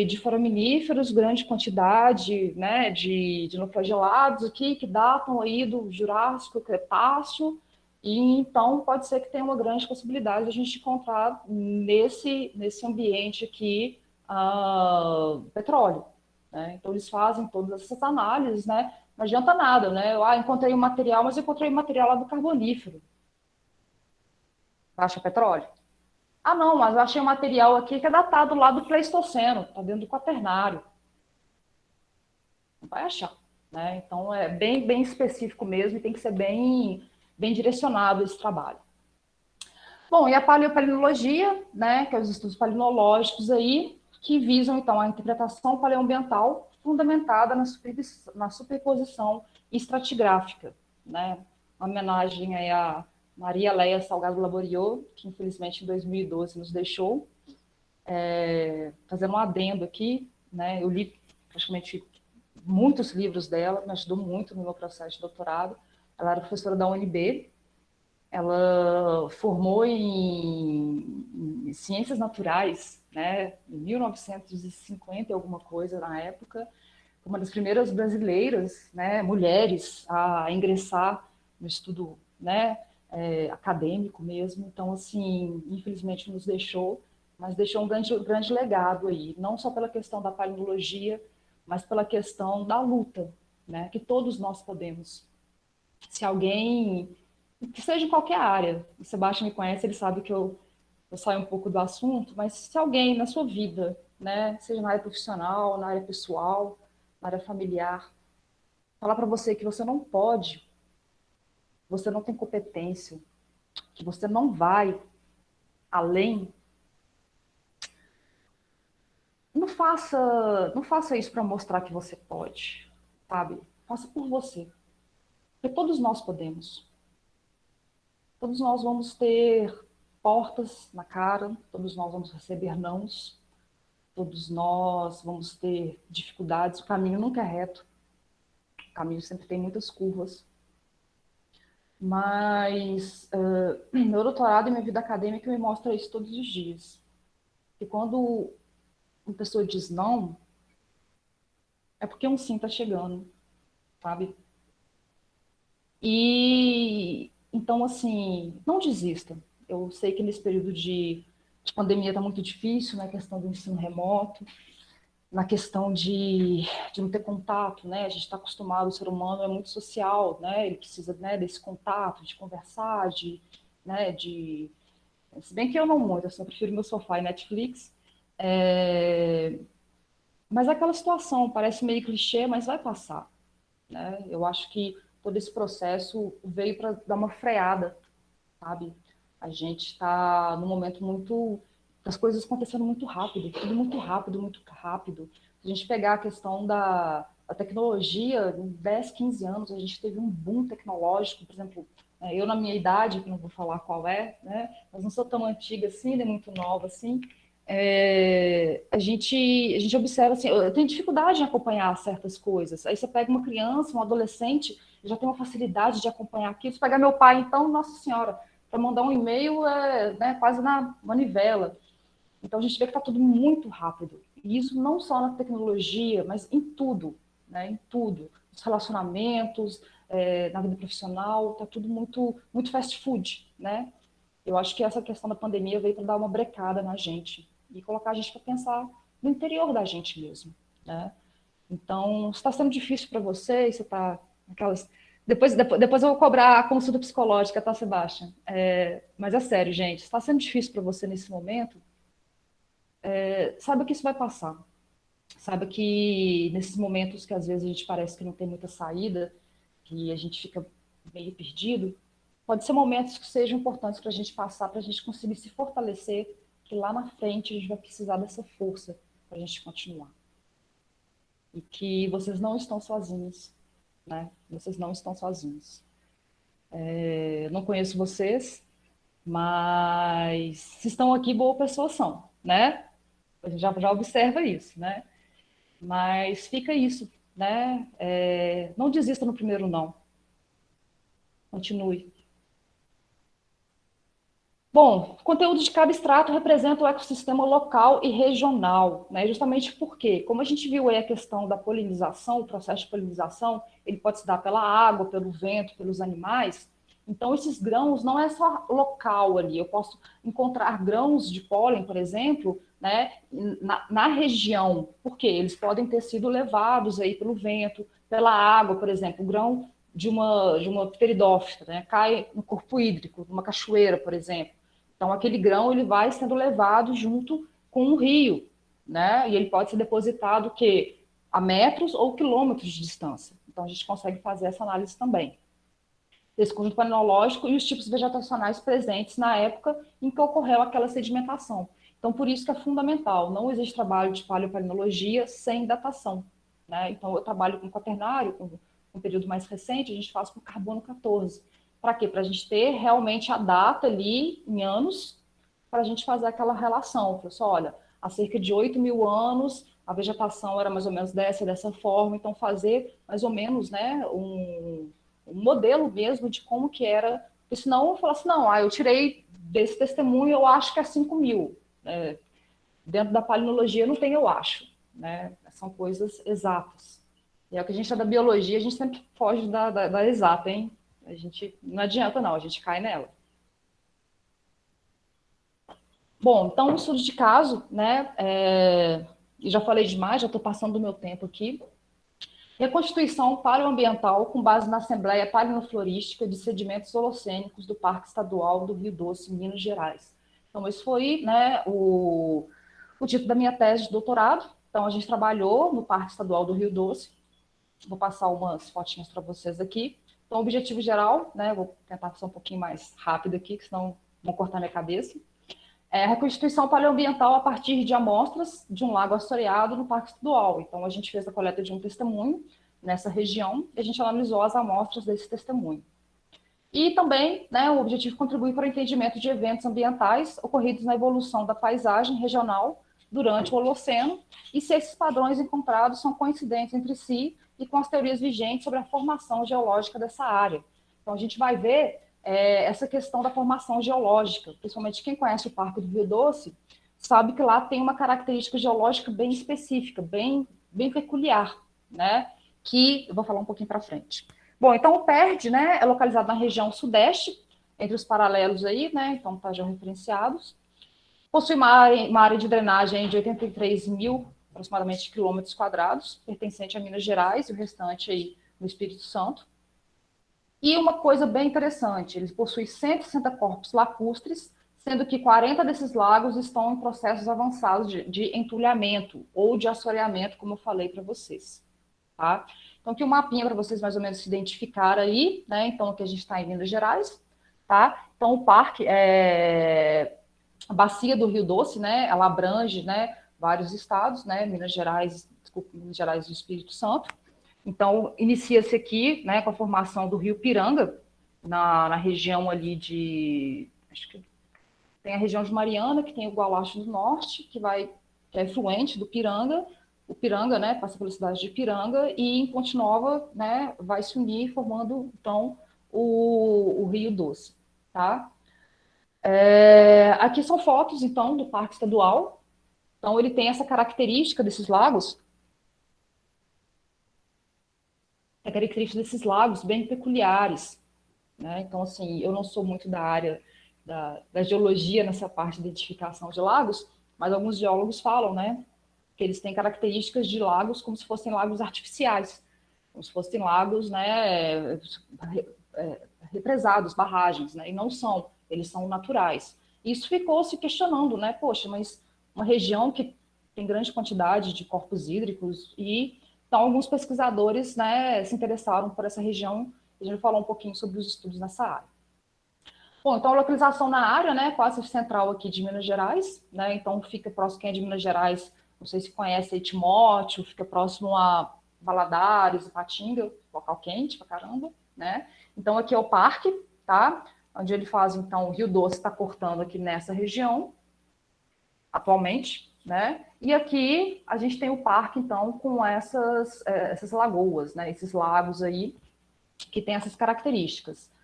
de foraminíferos, grande quantidade, né, de noflagelados aqui, que datam aí do Jurássico, Cretáceo, e então pode ser que tenha uma grande possibilidade de a gente encontrar nesse ambiente aqui petróleo. Né? Então eles fazem todas essas análises, né? Não adianta nada, né? Eu encontrei um material, mas eu encontrei um material lá do Carbonífero. Acha petróleo? Ah, não, mas eu achei um material aqui que é datado lá do Pleistoceno, está dentro do Quaternário. Não vai achar. Né? Então, é bem específico mesmo e tem que ser bem direcionado esse trabalho. Bom, e a paleopalinologia, né, que é os estudos palinológicos aí, que visam, então, a interpretação paleoambiental fundamentada na superposição estratigráfica, né? Uma homenagem aí a Maria Leia Salgado Laboriot, que infelizmente em 2012 nos deixou. Fazendo um adendo aqui, né? Eu li praticamente muitos livros dela, me ajudou muito no meu processo de doutorado. Ela era professora da UNB, ela formou em ciências naturais, né? Em 1950 alguma coisa na época, uma das primeiras brasileiras, né, mulheres a ingressar no estudo, né, acadêmico mesmo. Então, assim, infelizmente nos deixou, mas deixou um grande legado aí, não só pela questão da paleontologia, mas pela questão da luta, né, que todos nós podemos. Se alguém, que seja em qualquer área, o Sebastião me conhece, ele sabe que eu saio um pouco do assunto, mas se alguém na sua vida, né, seja na área profissional, na área pessoal, na área familiar, falar para você que você não pode, você não tem competência, que você não vai além, não faça isso para mostrar que você pode, sabe? Faça por você. Porque todos nós podemos. Todos nós vamos ter portas na cara, todos nós vamos receber nãos, todos nós vamos ter dificuldades, o caminho nunca é reto, o caminho sempre tem muitas curvas. Mas meu doutorado e minha vida acadêmica me mostra isso todos os dias. E quando uma pessoa diz não, é porque um sim está chegando, sabe? E então, assim, não desista. Eu sei que nesse período de pandemia está muito difícil, na questão do ensino remoto, na questão de não ter contato, né? A gente está acostumado, o ser humano é muito social, né? Ele precisa, né, desse contato, de conversar, né, se bem que eu não muito, assim, eu prefiro meu sofá e Netflix. Mas é aquela situação, parece meio clichê, mas vai passar, né? Eu acho que todo esse processo veio para dar uma freada, sabe? A gente está num momento muito, das coisas acontecendo muito rápido, tudo muito rápido, muito rápido. Se a gente pegar a questão da tecnologia, em 10, 15 anos, a gente teve um boom tecnológico, por exemplo, eu na minha idade, que não vou falar qual é, né? Mas não sou tão antiga assim, nem muito nova assim, a gente observa assim, eu tenho dificuldade em acompanhar certas coisas. Aí você pega uma criança, um adolescente, já tem uma facilidade de acompanhar aquilo. Se pegar meu pai, então, nossa senhora, para mandar um e-mail né, quase na manivela. Então a gente vê que está tudo muito rápido. E isso não só na tecnologia, mas em tudo, né? Em tudo. Os relacionamentos, na vida profissional, está tudo muito fast food, né? Eu acho que essa questão da pandemia veio para dar uma brecada na gente e colocar a gente para pensar no interior da gente mesmo, né? Então, se está sendo difícil para você, você está aquelas... Depois eu vou cobrar a consulta psicológica, tá, Sebastião? Mas é sério, gente, se está sendo difícil para você nesse momento, saiba que isso vai passar. Saiba que nesses momentos que às vezes a gente parece que não tem muita saída, que a gente fica meio perdido, pode ser momentos que sejam importantes para a gente passar, para a gente conseguir se fortalecer, que lá na frente a gente vai precisar dessa força para a gente continuar. E que vocês não estão sozinhos, né? Vocês não estão sozinhos. Não conheço vocês, mas se estão aqui, boas pessoas são, né? A gente já observa isso, né? Mas fica isso, né? Não desista no primeiro não. Continue. Bom, conteúdo de cada extrato representa o ecossistema local e regional, né? Justamente porque, como a gente viu aí a questão da polinização, o processo de polinização, ele pode se dar pela água, pelo vento, pelos animais. Então, esses grãos não é só local ali. Eu posso encontrar grãos de pólen, por exemplo, né, na região, porque eles podem ter sido levados aí pelo vento, pela água, por exemplo, o grão de uma pteridófita, né, cai no corpo hídrico, numa cachoeira, por exemplo. Então, aquele grão ele vai sendo levado junto com o rio, né? E ele pode ser depositado que a metros ou quilômetros de distância. Então, a gente consegue fazer essa análise também. Esse conjunto palinológico e os tipos vegetacionais presentes na época em que ocorreu aquela sedimentação. Então, por isso que é fundamental. Não existe trabalho de paleopalinologia sem datação, né? Então, eu trabalho com quaternário, com um período mais recente, a gente faz com carbono 14. Para quê? Para a gente ter realmente a data ali em anos, para a gente fazer aquela relação. Pessoal, olha, há cerca de 8.000 anos, a vegetação era mais ou menos dessa forma, então fazer mais ou menos, né, um modelo mesmo de como que era, porque senão eu falo assim, não, eu tirei desse testemunho, eu acho que é 5.000. Dentro da palinologia não tem eu acho, né? São coisas exatas. E é o que a gente é da biologia, a gente sempre foge da exata, hein? A gente não adianta não, a gente cai nela. Bom, então, um estudo de caso, né? Já falei demais, já estou passando do meu tempo aqui. Reconstituição paleoambiental com base na Assembleia Palinoflorística de Sedimentos Holocênicos do Parque Estadual do Rio Doce, Minas Gerais. Então, esse foi, né, o título da minha tese de doutorado. Então, a gente trabalhou no Parque Estadual do Rio Doce. Vou passar umas fotinhas para vocês aqui. Então, o objetivo geral, né, vou tentar ser um pouquinho mais rápido aqui, que senão vão cortar minha cabeça. A reconstituição paleoambiental a partir de amostras de um lago assoreado no Parque Estadual. Então, a gente fez a coleta de um testemunho nessa região e a gente analisou as amostras desse testemunho. E também, né, o objetivo é contribuir para o entendimento de eventos ambientais ocorridos na evolução da paisagem regional durante o Holoceno e se esses padrões encontrados são coincidentes entre si e com as teorias vigentes sobre a formação geológica dessa área. Então, a gente vai ver essa questão da formação geológica, principalmente quem conhece o Parque do Rio Doce, sabe que lá tem uma característica geológica bem específica, bem peculiar, né? Que eu vou falar um pouquinho para frente. Bom, então o PERD, né, é localizado na região sudeste, entre os paralelos aí, né, então tá já referenciados. Possui uma área de drenagem de 83 mil, aproximadamente, quilômetros quadrados, pertencente a Minas Gerais e o restante aí no Espírito Santo. E uma coisa bem interessante, eles possuem 160 corpos lacustres, sendo que 40 desses lagos estão em processos avançados de entulhamento ou de assoreamento, como eu falei para vocês. Tá? Então, aqui um mapinha para vocês mais ou menos se identificar aí, né? Então, aqui a gente está em Minas Gerais, tá? Então, o parque, a bacia do Rio Doce, né? Ela abrange, né, vários estados, né? Minas Gerais e Espírito Santo. Então, inicia-se aqui, né, com a formação do Rio Piranga, na região ali acho que tem a região de Mariana, que tem o Gualacho do Norte, que é fluente do Piranga, o Piranga, né, passa pela cidade de Piranga, e em Ponte Nova, né, vai se unir, formando, então, o Rio Doce, tá? Aqui são fotos, então, do Parque Estadual. Então, ele tem essa característica desses lagos, a característica desses lagos bem peculiares, né? Então, assim, eu não sou muito da área da geologia nessa parte de identificação de lagos, mas alguns geólogos falam, né, que eles têm características de lagos como se fossem lagos artificiais, como se fossem lagos, né, represados, barragens, né, e não são, eles são naturais. Isso ficou se questionando, né, poxa, mas uma região que tem grande quantidade de corpos hídricos e então alguns pesquisadores, né, se interessaram por essa região. A gente vai falar um pouquinho sobre os estudos nessa área. Bom, então a localização na área, né, quase central aqui de Minas Gerais, né, então fica próximo, quem é de Minas Gerais, não sei se conhece aí Timóteo, fica próximo a Valadares, Ipatinga, local quente pra caramba, né, então aqui é o parque, tá, onde ele faz, então, o Rio Doce está cortando aqui nessa região, atualmente, né, e aqui a gente tem o parque, então, com essas lagoas, né, esses lagos aí, que tem essas características.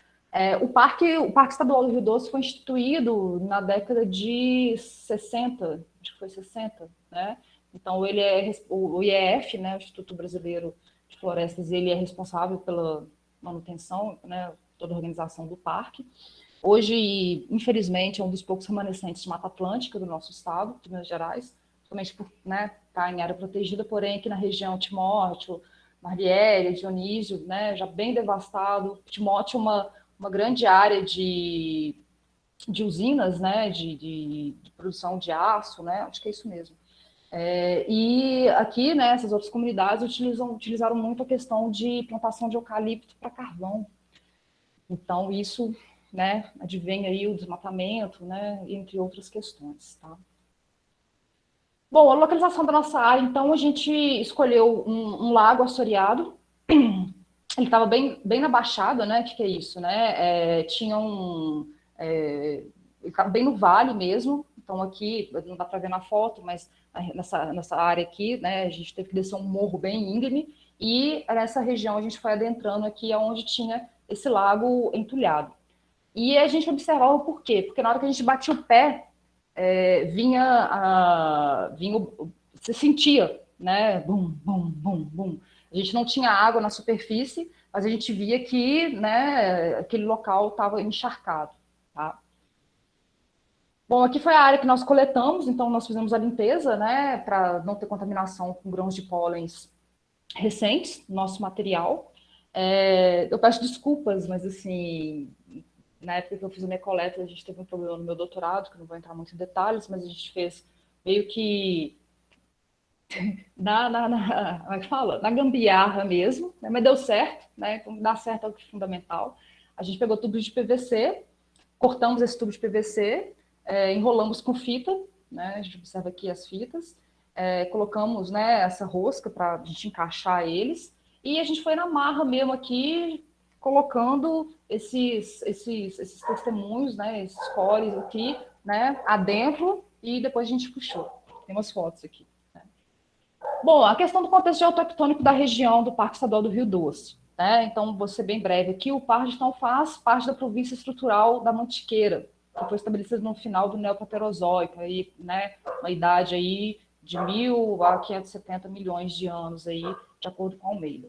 O Parque Estadual do Rio Doce foi instituído na década de 60, acho que foi 60, né? Então, o IEF, né, o Instituto Brasileiro de Florestas, ele é responsável pela manutenção, né, toda a organização do parque. Hoje, infelizmente, é um dos poucos remanescentes de Mata Atlântica do nosso estado, de Minas Gerais, principalmente por estar em área protegida, porém aqui na região Timóteo, Marielle, Dionísio, né, já bem devastado. Timóteo é uma grande área de usinas, né, de produção de aço, né, acho que é isso mesmo. E aqui, né, essas outras comunidades utilizaram muito a questão de plantação de eucalipto para carvão. Então, isso, né, advém aí o desmatamento, né, entre outras questões, tá? Bom, a localização da nossa área, então, a gente escolheu um lago assoreado. Ele estava bem na baixada, né? O que é isso, né? Tinha ele estava bem no vale mesmo. Então, aqui, não dá para ver na foto, mas nessa área aqui, né? A gente teve que descer um morro bem íngreme. E nessa região a gente foi adentrando aqui, onde tinha esse lago entulhado. E a gente observava por quê? Porque na hora que a gente batia o pé, você sentia, né? Bum, bum, bum, bum. A gente não tinha água na superfície, mas a gente via que, né, aquele local estava encharcado, tá? Bom, aqui foi a área que nós coletamos, então nós fizemos a limpeza, né, para não ter contaminação com grãos de pólens recentes, nosso material. Eu peço desculpas, mas assim, na época que eu fiz a minha coleta, a gente teve um problema no meu doutorado, que eu não vou entrar muito em detalhes, mas a gente fez meio que como é que fala? Na gambiarra mesmo, né? Mas deu certo, né? Então, dar certo é o que é fundamental. A gente pegou tubos de PVC, cortamos esse tubo de PVC, enrolamos com fita, né? A gente observa aqui as fitas, colocamos, né, essa rosca para a gente encaixar eles, e a gente foi na marra mesmo aqui, colocando esses testemunhos, né, esses cores aqui, né, adentro, e depois a gente puxou. Tem umas fotos aqui. Bom, a questão do contexto geotectônico da região do Parque Estadual do Rio Doce. Né? Então, vou ser bem breve aqui, o Parque então faz parte da província estrutural da Mantiqueira, que foi estabelecida no final do Neopaterozoico, aí, né, uma idade aí de 1.000 a 570 milhões de anos, aí, de acordo com Almeida.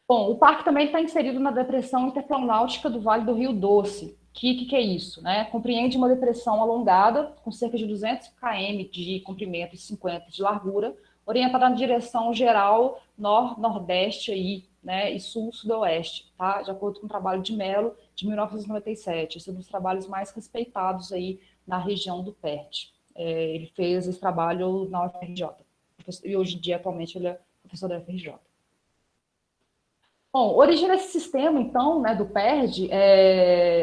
Bom, o parque também está inserido na depressão interplanáutica do Vale do Rio Doce. Que é isso? Né? Compreende uma depressão alongada, com cerca de 200 km de comprimento e 50 de largura, orientada na direção geral nordeste aí, né, e sul-sudoeste, tá? De acordo com o trabalho de Mello, de 1997. Esse é um dos trabalhos mais respeitados aí na região do PERT. Ele fez esse trabalho na UFRJ. E hoje em dia, atualmente, ele é professor da UFRJ. Bom, a origem desse sistema, então, né, do PERD,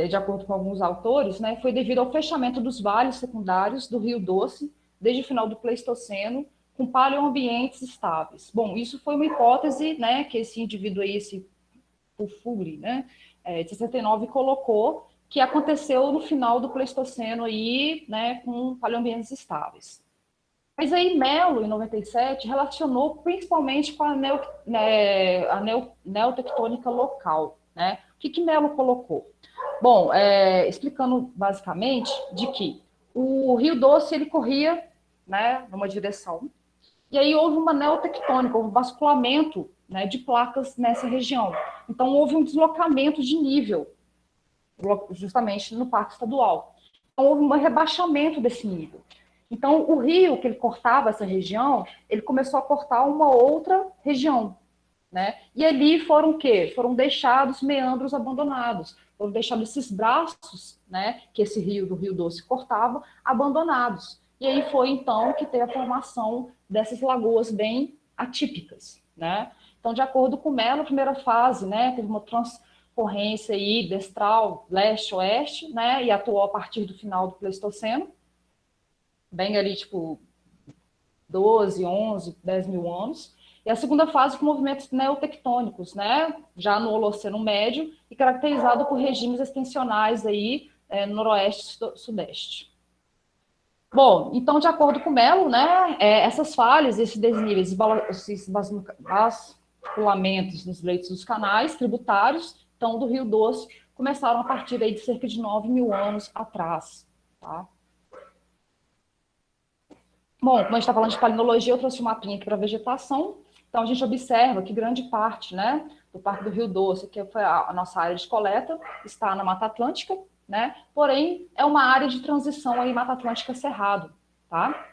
de acordo com alguns autores, né, foi devido ao fechamento dos vales secundários do Rio Doce, desde o final do Pleistoceno, com paleoambientes estáveis. Bom, isso foi uma hipótese, né, que esse indivíduo aí, esse Pufuri, né, de 69, colocou, que aconteceu no final do Pleistoceno aí, né, com paleoambientes estáveis. Mas aí Mello, em 97, relacionou principalmente com a neotectônica local. Né? O que Mello colocou? Bom, explicando basicamente de que o Rio Doce ele corria, né, numa direção, e aí houve uma neotectônica, houve um basculamento, né, de placas nessa região. Então houve um deslocamento de nível, justamente no Parque Estadual. Então houve um rebaixamento desse nível. Então, o rio que ele cortava essa região, ele começou a cortar uma outra região, né? E ali foram o quê? Foram deixados meandros abandonados, foram deixados esses braços, né, que esse rio do Rio Doce cortava, abandonados. E aí foi, então, que teve a formação dessas lagoas bem atípicas, né? Então, de acordo com o Mello, a primeira fase, né, teve uma transcorrência aí destral leste-oeste, né, e atuou a partir do final do Pleistoceno, bem ali, tipo, 12, 11, 10 mil anos. E a segunda fase com movimentos neotectônicos, né, já no Holoceno Médio, e caracterizado por regimes extensionais aí, no noroeste e sudeste. Bom, então, de acordo com o Mello, né, essas falhas, esses desníveis, esses basculamentos nos leitos dos canais tributários, então, do Rio Doce, começaram a partir aí de cerca de 9 mil anos atrás. Tá? Bom, como a gente está falando de palinologia, eu trouxe um mapinha aqui para vegetação. Então, a gente observa que grande parte, né, do Parque do Rio Doce, que foi a nossa área de coleta, está na Mata Atlântica, né? Porém, é uma área de transição aí, Mata Atlântica Cerrado, tá?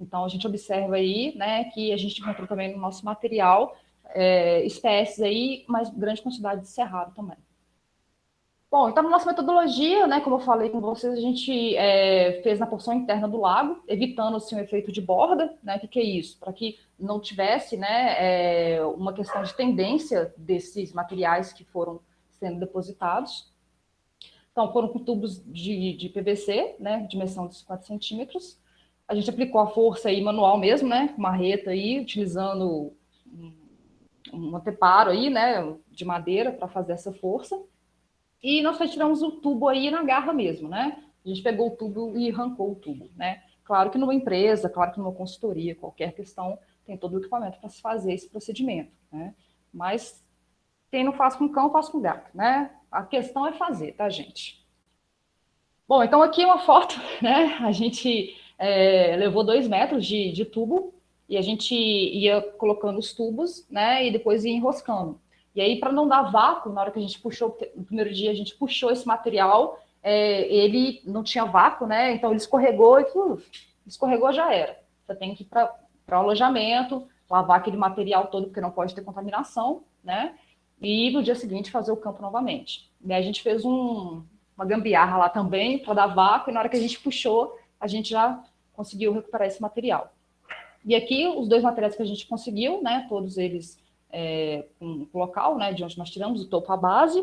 Então, a gente observa aí, né, que a gente encontrou também no nosso material espécies aí, mas grande quantidade de cerrado também. Bom, então, na nossa metodologia, né, como eu falei com vocês, a gente fez na porção interna do lago, evitando assim, o efeito de borda, né, que é isso? Para que não tivesse né, uma questão de tendência desses materiais que foram sendo depositados. Então, foram com tubos de PVC, né, dimensão de 50 centímetros. A gente aplicou a força aí manual mesmo, né, com marreta aí, utilizando um anteparo aí, né, de madeira para fazer essa força. E nós retiramos o tubo aí na garra mesmo, né? A gente pegou o tubo e arrancou o tubo, né? Claro que numa empresa, claro que numa consultoria, qualquer questão, tem todo o equipamento para se fazer esse procedimento, né? Mas quem não faz com cão, faz com gato, né? A questão é fazer, tá, gente? Bom, então aqui é uma foto, né? A gente levou 2 metros de tubo e a gente ia colocando os tubos, né? E depois ia enroscando. E aí, para não dar vácuo, na hora que a gente puxou, no primeiro dia a gente puxou esse material, ele não tinha vácuo, né? Então ele escorregou e escorregou já era. Você tem que ir para o alojamento, lavar aquele material todo, porque não pode ter contaminação, né? E no dia seguinte fazer o campo novamente. E aí a gente fez uma gambiarra lá também para dar vácuo, e na hora que a gente puxou, a gente já conseguiu recuperar esse material. E aqui, os 2 materiais que a gente conseguiu, né, todos eles com o local, né, de onde nós tiramos, o topo à base,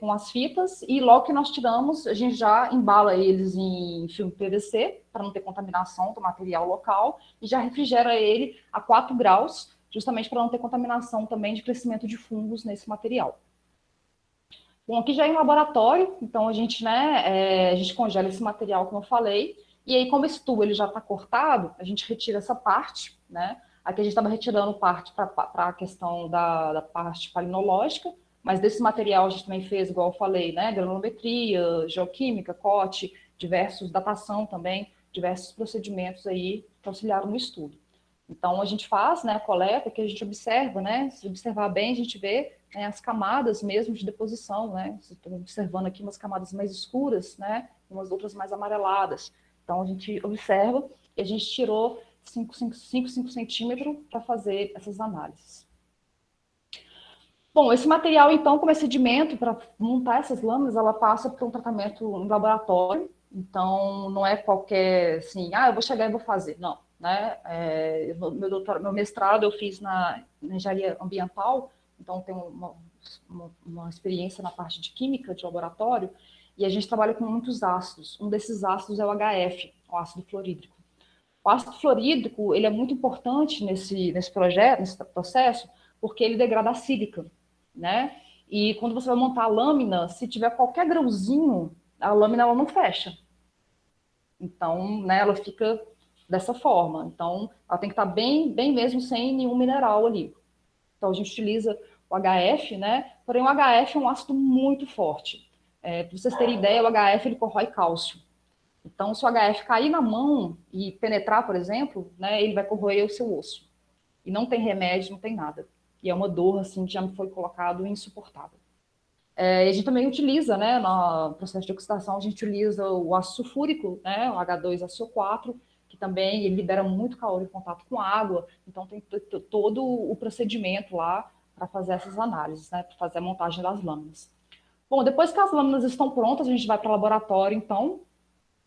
com as fitas, e logo que nós tiramos, a gente já embala eles em filme PVC, para não ter contaminação do material local, e já refrigera ele a 4 graus, justamente para não ter contaminação também de crescimento de fungos nesse material. Bom, aqui já é um laboratório, então a gente, né, a gente congela esse material, como eu falei, e aí, como esse tubo ele já está cortado, a gente retira essa parte, né? Aqui a gente estava retirando parte para a questão da parte palinológica, mas desse material a gente também fez, igual eu falei, né, granulometria, geoquímica, COT, diversos, datação também, diversos procedimentos aí que auxiliaram no estudo. Então, a gente faz, né, a coleta, que a gente observa, né, se observar bem, a gente vê as camadas mesmo de deposição, né, estou observando aqui umas camadas mais escuras, né, umas outras mais amareladas. Então, a gente observa e a gente tirou 5 centímetros para fazer essas análises. Bom, esse material, então, como é sedimento, para montar essas lâminas, ela passa por um tratamento em laboratório, então não é qualquer, assim, eu vou chegar e vou fazer, não. Né? Meu mestrado eu fiz na engenharia ambiental, então tenho uma experiência na parte de química de laboratório, e a gente trabalha com muitos ácidos. Um desses ácidos é o HF, o ácido fluorídrico. O ácido fluorídrico ele é muito importante nesse projeto, nesse processo, porque ele degrada a sílica, né? E quando você vai montar a lâmina, se tiver qualquer grãozinho, a lâmina ela não fecha. Então, né, ela fica dessa forma. Então, ela tem que estar bem mesmo sem nenhum mineral ali. Então, a gente utiliza o HF, né? Porém, o HF é um ácido muito forte. Para vocês terem ideia, o HF ele corrói cálcio. Então, se o HF cair na mão e penetrar, por exemplo, né, ele vai corroer o seu osso. E não tem remédio, não tem nada. E é uma dor, assim, que já me foi colocado insuportável. A gente também utiliza, né, no processo de oxidação, a gente utiliza o ácido sulfúrico, né, o H2SO4, que também ele libera muito calor em contato com água, então tem todo o procedimento lá para fazer essas análises, né, para fazer a montagem das lâminas. Bom, depois que as lâminas estão prontas, a gente vai para o laboratório, então,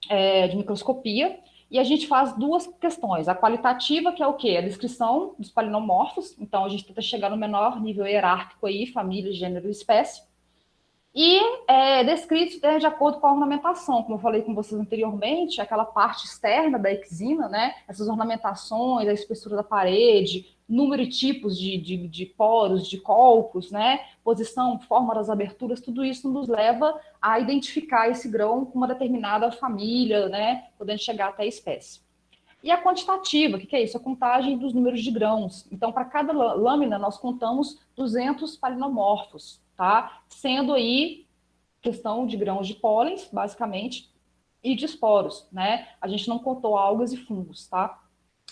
de microscopia, e a gente faz duas questões. A qualitativa, que é o quê? A descrição dos palinomorfos, então a gente tenta chegar no menor nível hierárquico aí, família, gênero e espécie, e descritos de acordo com a ornamentação, como eu falei com vocês anteriormente, aquela parte externa da exina, né? Essas ornamentações, a espessura da parede, número e tipos de poros, de colcos, né? Posição, forma das aberturas, tudo isso nos leva a identificar esse grão com uma determinada família, né? Podendo chegar até a espécie. E a quantitativa, o que é isso? A contagem dos números de grãos. Então, para cada lâmina, nós contamos 200 palinomorfos, tá? Sendo aí questão de grãos de pólens, basicamente, e de esporos, né? A gente não contou algas e fungos, tá?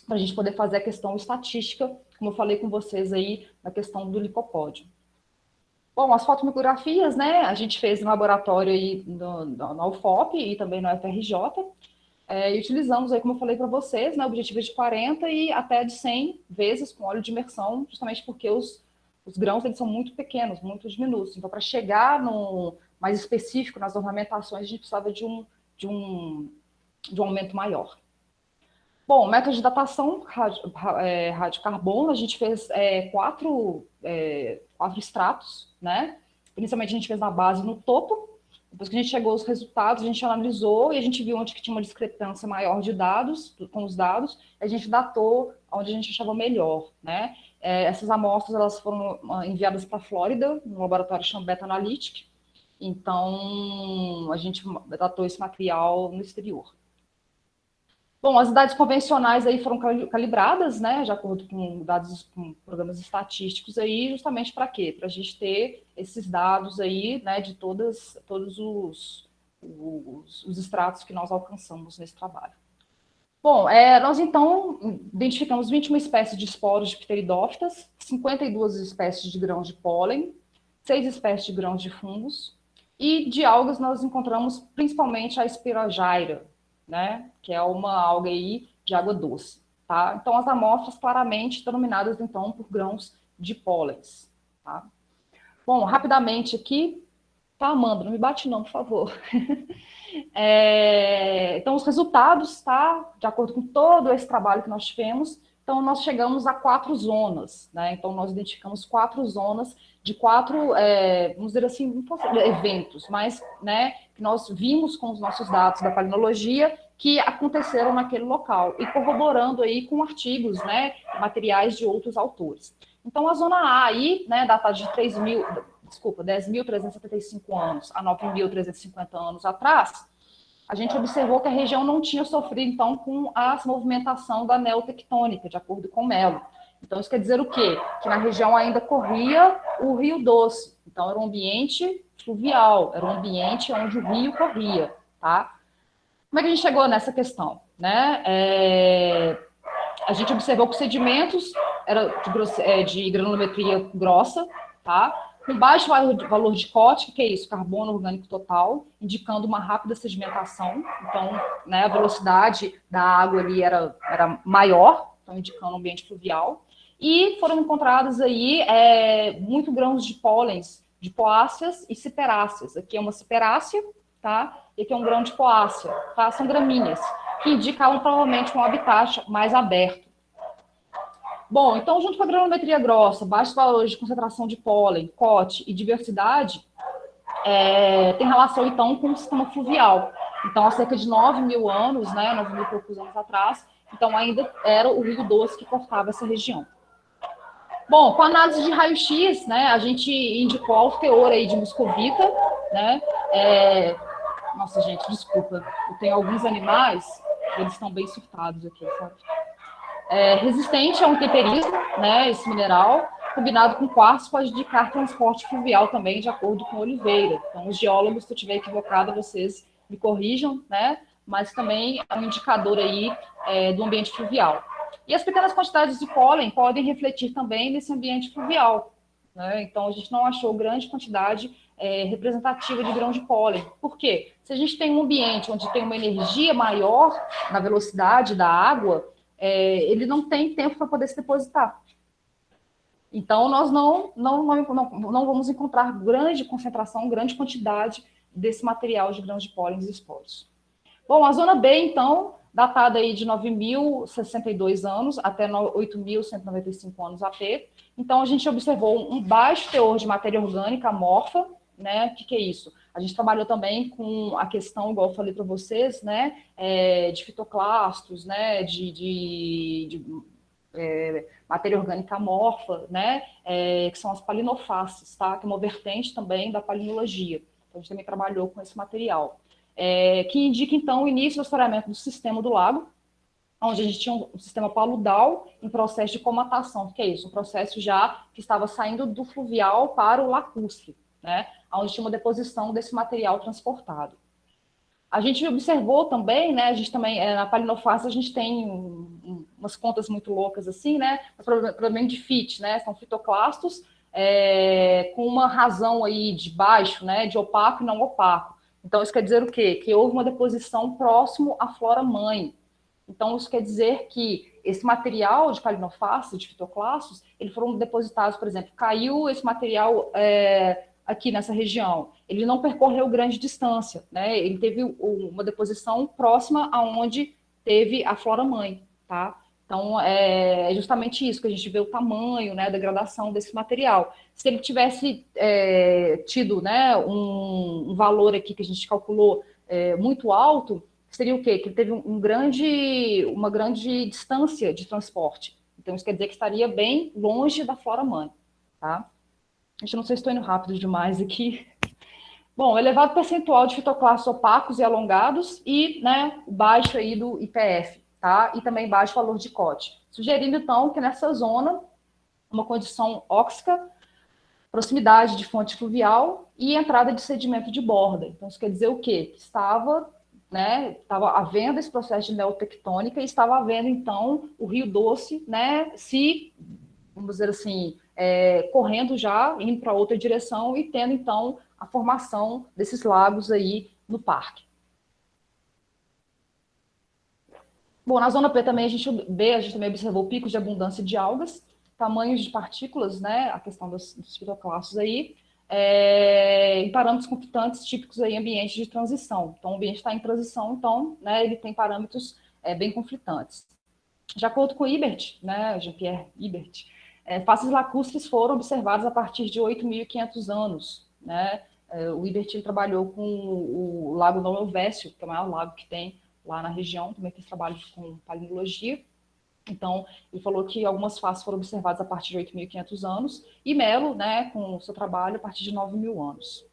Para a gente poder fazer a questão estatística, como eu falei com vocês aí, na questão do licopódio. Bom, as fotomicografias, né? A gente fez no laboratório aí na UFOP e também no FRJ, e utilizamos aí, como eu falei para vocês, né, objetivos de 40 e até de 100 vezes com óleo de imersão, justamente porque os grãos eles são muito pequenos, muito diminutos. Então, para chegar no mais específico nas ornamentações, a gente precisava de um, de um aumento maior. Bom, método de datação radiocarbono, a gente fez quatro estratos, né? Inicialmente a gente fez na base no topo, depois que a gente chegou aos resultados, a gente analisou e a gente viu onde que tinha uma discrepância maior de dados, com os dados, e a gente datou onde a gente achava melhor, né? Essas amostras elas foram enviadas para a Flórida, no laboratório Chambet Analytic, então a gente datou esse material no exterior. Bom, as idades convencionais aí foram calibradas, né, de acordo com dados, com programas estatísticos aí, justamente para quê? Para a gente ter esses dados aí, né, de todos os estratos que nós alcançamos nesse trabalho. Bom, nós então identificamos 21 espécies de esporos de pteridófitas, 52 espécies de grãos de pólen, 6 espécies de grãos de fungos, e de algas nós encontramos principalmente a Spirogyra, né, que é uma alga aí de água doce, tá? Então as amostras claramente denominadas então por grãos de pólens, tá? Bom, rapidamente aqui, tá, Amanda, não me bate não, por favor. Então, os resultados, tá? De acordo com todo esse trabalho que nós tivemos, então nós chegamos a 4 zonas, né? Então, nós identificamos 4 zonas de 4, vamos dizer assim, eventos, mas, né, que nós vimos com os nossos dados da palinologia que aconteceram naquele local e corroborando aí com artigos, né, materiais de outros autores. Então, a zona A aí, né, datada de 10.375 anos a 9.350 anos atrás, a gente observou que a região não tinha sofrido, então, com a movimentação da neotectônica, de acordo com Mello. Então, isso quer dizer o quê? Que na região ainda corria o Rio Doce. Então, era um ambiente fluvial, era um ambiente onde o rio corria, tá? Como é que a gente chegou nessa questão? Né? A gente observou que os sedimentos eram de granulometria grossa, tá? Com baixo valor de COT, que é isso? Carbono orgânico total, indicando uma rápida sedimentação. Então, né, a velocidade da água ali era maior, então indicando um ambiente fluvial. E foram encontrados aí muito grãos de pólens, de poáceas e ciperáceas. Aqui é uma ciperácea, tá? E aqui é um grão de poácea, tá? São gramíneas, que indicavam provavelmente um habitat mais aberto. Bom, então, junto com a granulometria grossa, baixos valores de concentração de pólen, COT e diversidade, tem relação, então, com o sistema fluvial. Então, há cerca de 9.000 anos, né, 9.000 e poucos anos atrás, então ainda era o Rio Doce que cortava essa região. Bom, com a análise de raio-x, né, a gente indicou o teor aí de muscovita, né, nossa, gente, desculpa, eu tenho alguns animais, eles estão bem surtados aqui, sabe? Resistente a um temperismo, né, esse mineral, combinado com quartzo, pode indicar transporte fluvial também, de acordo com Oliveira. Então, os geólogos, se eu estiver equivocada, vocês me corrijam, né, mas também é um indicador aí do ambiente fluvial. E as pequenas quantidades de pólen podem refletir também nesse ambiente fluvial, né? Então, a gente não achou grande quantidade representativa de grão de pólen. Por quê? Se a gente tem um ambiente onde tem uma energia maior na velocidade da água, ele não tem tempo para poder se depositar. Então, nós não vamos encontrar grande concentração, grande quantidade desse material de grãos de pólen e esporos. Bom, a zona B, então, datada aí de 9.062 anos até 8.195 anos AT. Então, a gente observou um baixo teor de matéria orgânica amorfa, né? O que é isso? A gente trabalhou também com a questão, igual eu falei para vocês, né? De fitoclastos, né? De matéria orgânica amorfa, né? Que são as palinofaces, tá? Que é uma vertente também da palinologia. Então, a gente também trabalhou com esse material. Que indica, então, o início do rastreamento do sistema do lago, onde a gente tinha um sistema paludal em processo de comatação, que é isso, um processo já que estava saindo do fluvial para o lacustre, né, onde tinha uma deposição desse material transportado. A gente observou também, né, a gente também, na palinofácea, a gente tem umas contas muito loucas assim, né, problema de FIT, né, são fitoclastos com uma razão aí de baixo, né, de opaco e não opaco. Então, isso quer dizer o quê? Que houve uma deposição próximo à flora-mãe. Então, isso quer dizer que esse material de palinofácea, de fitoclastos, eles foram depositados, por exemplo, caiu esse material aqui nessa região, ele não percorreu grande distância, né? Ele teve uma deposição próxima aonde teve a flora-mãe, tá? Então, é justamente isso, que a gente vê o tamanho, né, da degradação desse material. Se ele tivesse tido, né, um valor aqui que a gente calculou muito alto, seria o quê? Que ele teve uma grande distância de transporte. Então, isso quer dizer que estaria bem longe da flora-mãe, tá? Gente, não sei se estou indo rápido demais aqui. Bom, elevado percentual de fitoclastos opacos e alongados e, né, baixo aí do IPF, tá? E também baixo valor de COT. Sugerindo, então, que nessa zona, uma condição óxica, proximidade de fonte fluvial e entrada de sedimento de borda. Então, isso quer dizer o quê? Que estava havendo esse processo de neotectônica e estava havendo, então, o Rio Doce, né, vamos dizer assim, correndo já, indo para outra direção e tendo, então, a formação desses lagos aí no parque. Bom, na zona B também a gente também observou picos de abundância de algas, tamanhos de partículas, né, a questão dos fitoclastos aí, em parâmetros conflitantes típicos aí em ambientes de transição. Então, o ambiente está em transição, então, né, ele tem parâmetros bem conflitantes. De acordo com Ibert, né, Jean-Pierre Ibert, faces lacustres foram observadas a partir de 8.500 anos. Né? O Ibert trabalhou com o Lago Novelvécio, que é o maior lago que tem lá na região, também fez trabalho com palinologia. Então, ele falou que algumas faces foram observadas a partir de 8.500 anos, e Melo, né, com o seu trabalho, a partir de 9.000 anos.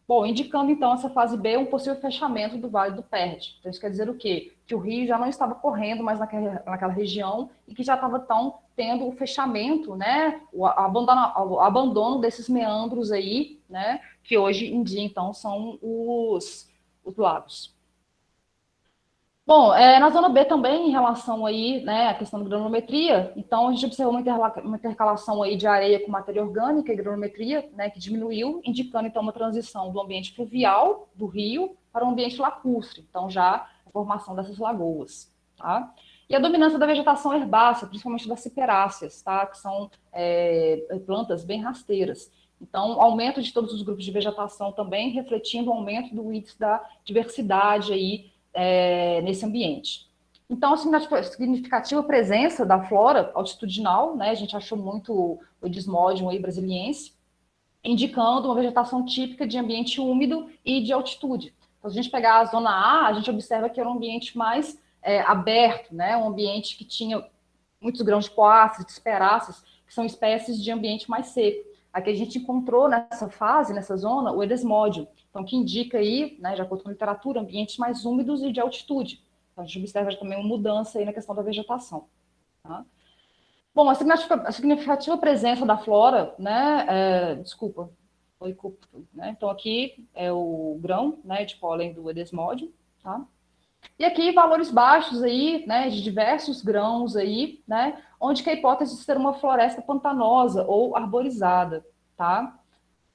Bom, indicando então essa fase B um possível fechamento do Vale do Perde. Então isso quer dizer o quê? Que o rio já não estava correndo mais naquela região e que já estava tendo o fechamento, né, o abandono desses meandros aí, né, que hoje em dia então são os lagos. Bom, na zona B também, em relação aí, né, à questão da granulometria, então a gente observou uma intercalação aí de areia com matéria orgânica e granulometria, né, que diminuiu, indicando então uma transição do ambiente fluvial do rio para o ambiente lacustre, então já a formação dessas lagoas, tá? E a dominância da vegetação herbácea, principalmente das ciperáceas, tá? Que são plantas bem rasteiras. Então, aumento de todos os grupos de vegetação também, refletindo o aumento do índice da diversidade aí, nesse ambiente. Então, a significativa presença da flora altitudinal, né, a gente achou muito o Edesmodium aí brasiliense, indicando uma vegetação típica de ambiente úmido e de altitude. Então, se a gente pegar a zona A, a gente observa que era um ambiente mais aberto, né, um ambiente que tinha muitos grãos de poáceas, de esperáceas, que são espécies de ambiente mais seco. Aqui a gente encontrou nessa fase, nessa zona, o Edesmodium, então que indica aí, né, de acordo com a literatura, ambientes mais úmidos e de altitude. Então a gente observa também uma mudança aí na questão da vegetação. Tá? Bom, a significativa presença da flora, né, né, então aqui é o grão, né, de pólen do Edesmodium, tá? E aqui valores baixos aí, né, de diversos grãos aí, né, onde que a hipótese de ser uma floresta pantanosa ou arborizada, tá?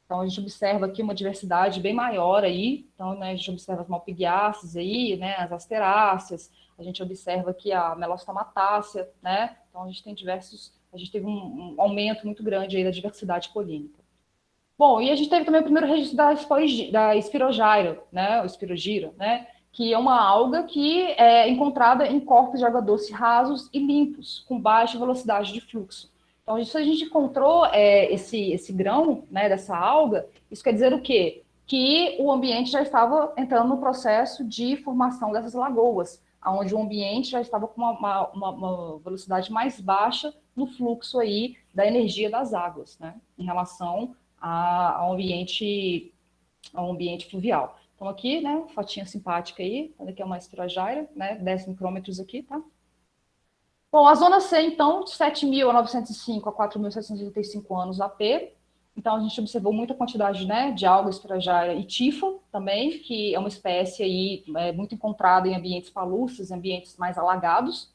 Então a gente observa aqui uma diversidade bem maior aí, então, né, a gente observa as malpighiaceae aí, né, as asteráceas, a gente observa aqui a melostomatácea, né, então a gente teve um aumento muito grande aí da diversidade polínica. Bom, e a gente teve também o primeiro registro da espirogyra, né, o espirogira, né, que é uma alga que é encontrada em corpos de água doce rasos e limpos, com baixa velocidade de fluxo. Então, isso a gente encontrou esse grão, né, dessa alga, isso quer dizer o quê? Que o ambiente já estava entrando no processo de formação dessas lagoas, onde o ambiente já estava com uma velocidade mais baixa no fluxo aí da energia das águas, né, em relação ao ambiente fluvial. Então aqui, né, fotinha simpática aí, aqui é uma espirogyra, né, 10 micrômetros aqui, tá? Bom, a zona C, então, de 7.905 a 4.785 anos AP. Então, a gente observou muita quantidade, né, de alga espirogyra e tifa também, que é uma espécie aí muito encontrada em ambientes palustres, ambientes mais alagados.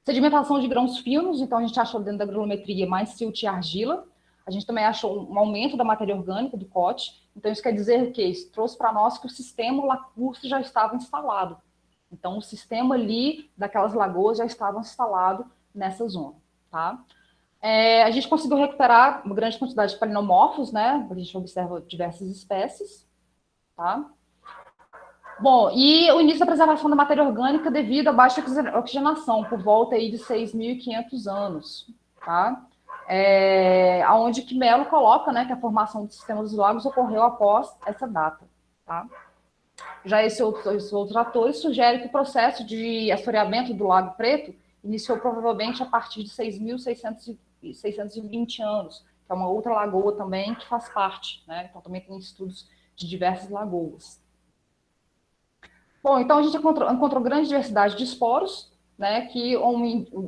Sedimentação de grãos finos, então a gente achou dentro da granulometria mais silt e argila. A gente também achou um aumento da matéria orgânica do COT. Então, isso quer dizer que isso trouxe para nós que o sistema lacustre já estava instalado. Então, o sistema ali daquelas lagoas já estava instalado nessa zona, tá? A gente conseguiu recuperar uma grande quantidade de palinomorfos, né? A gente observa diversas espécies, tá? Bom, e o início da preservação da matéria orgânica devido à baixa oxigenação, por volta aí de 6.500 anos, tá? Onde que Mello coloca, né, que a formação do sistema dos lagos ocorreu após essa data, tá? Já esses outros atores sugerem que o processo de assoreamento do Lago Preto iniciou provavelmente a partir de 6.620 anos, que é uma outra lagoa também que faz parte, né? Então também tem estudos de diversas lagoas. Bom, então a gente encontrou grande diversidade de esporos, né, que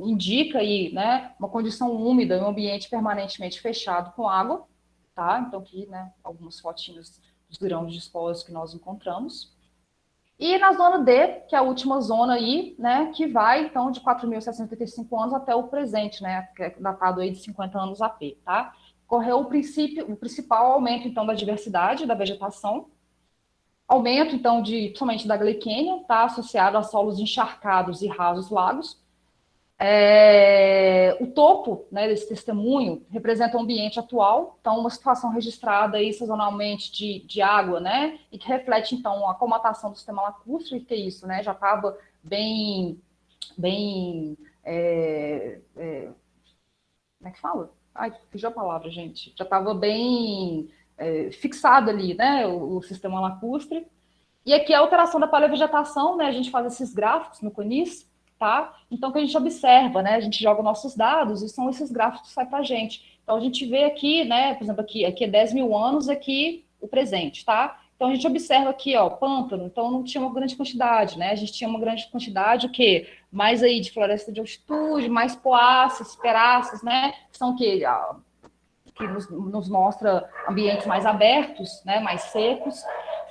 indica aí, né, uma condição úmida, um ambiente permanentemente fechado com água, tá? Então aqui, né, algumas fotinhos dos grãos de esporos que nós encontramos. E na zona D, que é a última zona aí, né, que vai então de 4.685 anos até o presente, né, que é datado aí de 50 anos AP, tá? Correu o principal aumento então da diversidade da vegetação. Aumento, então, principalmente da glicênia, está associado a solos encharcados e rasos lagos. O topo, né, desse testemunho representa o ambiente atual, então uma situação registrada aí sazonalmente de água, né, e que reflete, então, a acomatação do sistema lacustre, que é isso, né, já estava bem, como é que fala? Ai, fugiu a palavra, gente. Já estava bem fixado ali, né, o sistema lacustre. E aqui a alteração da paleovegetação, né? A gente faz esses gráficos no CONIS, tá? Então, que a gente observa, né? A gente joga nossos dados e são esses gráficos que saem para a gente. Então, a gente vê aqui, né? Por exemplo, aqui é 10 mil anos, aqui o presente, tá? Então, a gente observa aqui, ó, pântano, então não tinha uma grande quantidade, né? A gente tinha uma grande quantidade, o quê? Mais aí de floresta de altitude, mais poáceas, peraças, né? Que são o quê? Que nos mostra ambientes mais abertos, né? Mais secos.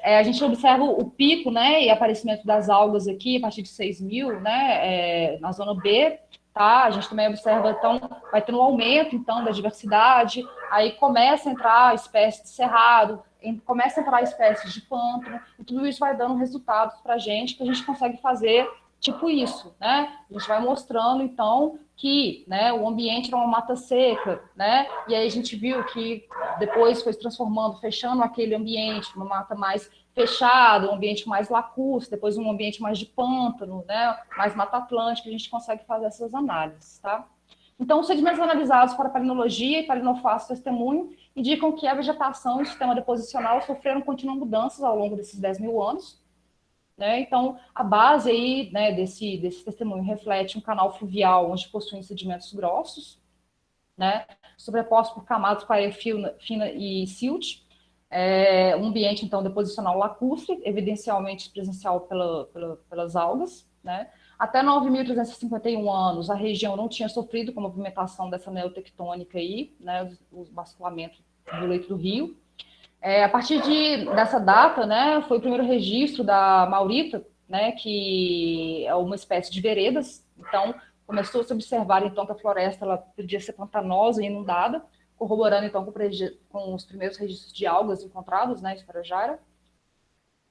A gente observa o pico, né, e aparecimento das algas aqui a partir de 6.000, né, na zona B, tá? A gente também observa, então, vai tendo um aumento, então, da diversidade, aí começa a entrar espécies de cerrado, começa a entrar espécies de pântano, e tudo isso vai dando resultados para a gente, que a gente consegue fazer tipo isso, né? A gente vai mostrando, então, que, né, o ambiente era uma mata seca, né? E aí a gente viu que depois foi se transformando, fechando aquele ambiente, uma mata mais fechada, um ambiente mais lacustre, depois um ambiente mais de pântano, né? Mais mata atlântica, a gente consegue fazer essas análises, tá? Então, os sedimentos analisados para palinologia e palinofácil testemunho indicam que a vegetação e o sistema deposicional sofreram contínuas mudanças ao longo desses 10 mil anos, né? Então, a base aí, né, desse testemunho reflete um canal fluvial onde possuem sedimentos grossos, né, sobrepostos por camadas com areia fina e silt, um ambiente, então, deposicional lacustre, evidencialmente presencial pelas algas, né? Até 9.351 anos, a região não tinha sofrido com a movimentação dessa neotectônica aí, né, o basculamento do leito do rio. A partir dessa data, né, foi o primeiro registro da maurita, né, que é uma espécie de veredas. Então, começou a se observar, então, que a floresta ela podia ser pantanosa e inundada, corroborando, então, com os primeiros registros de algas encontrados, né, Esparajara.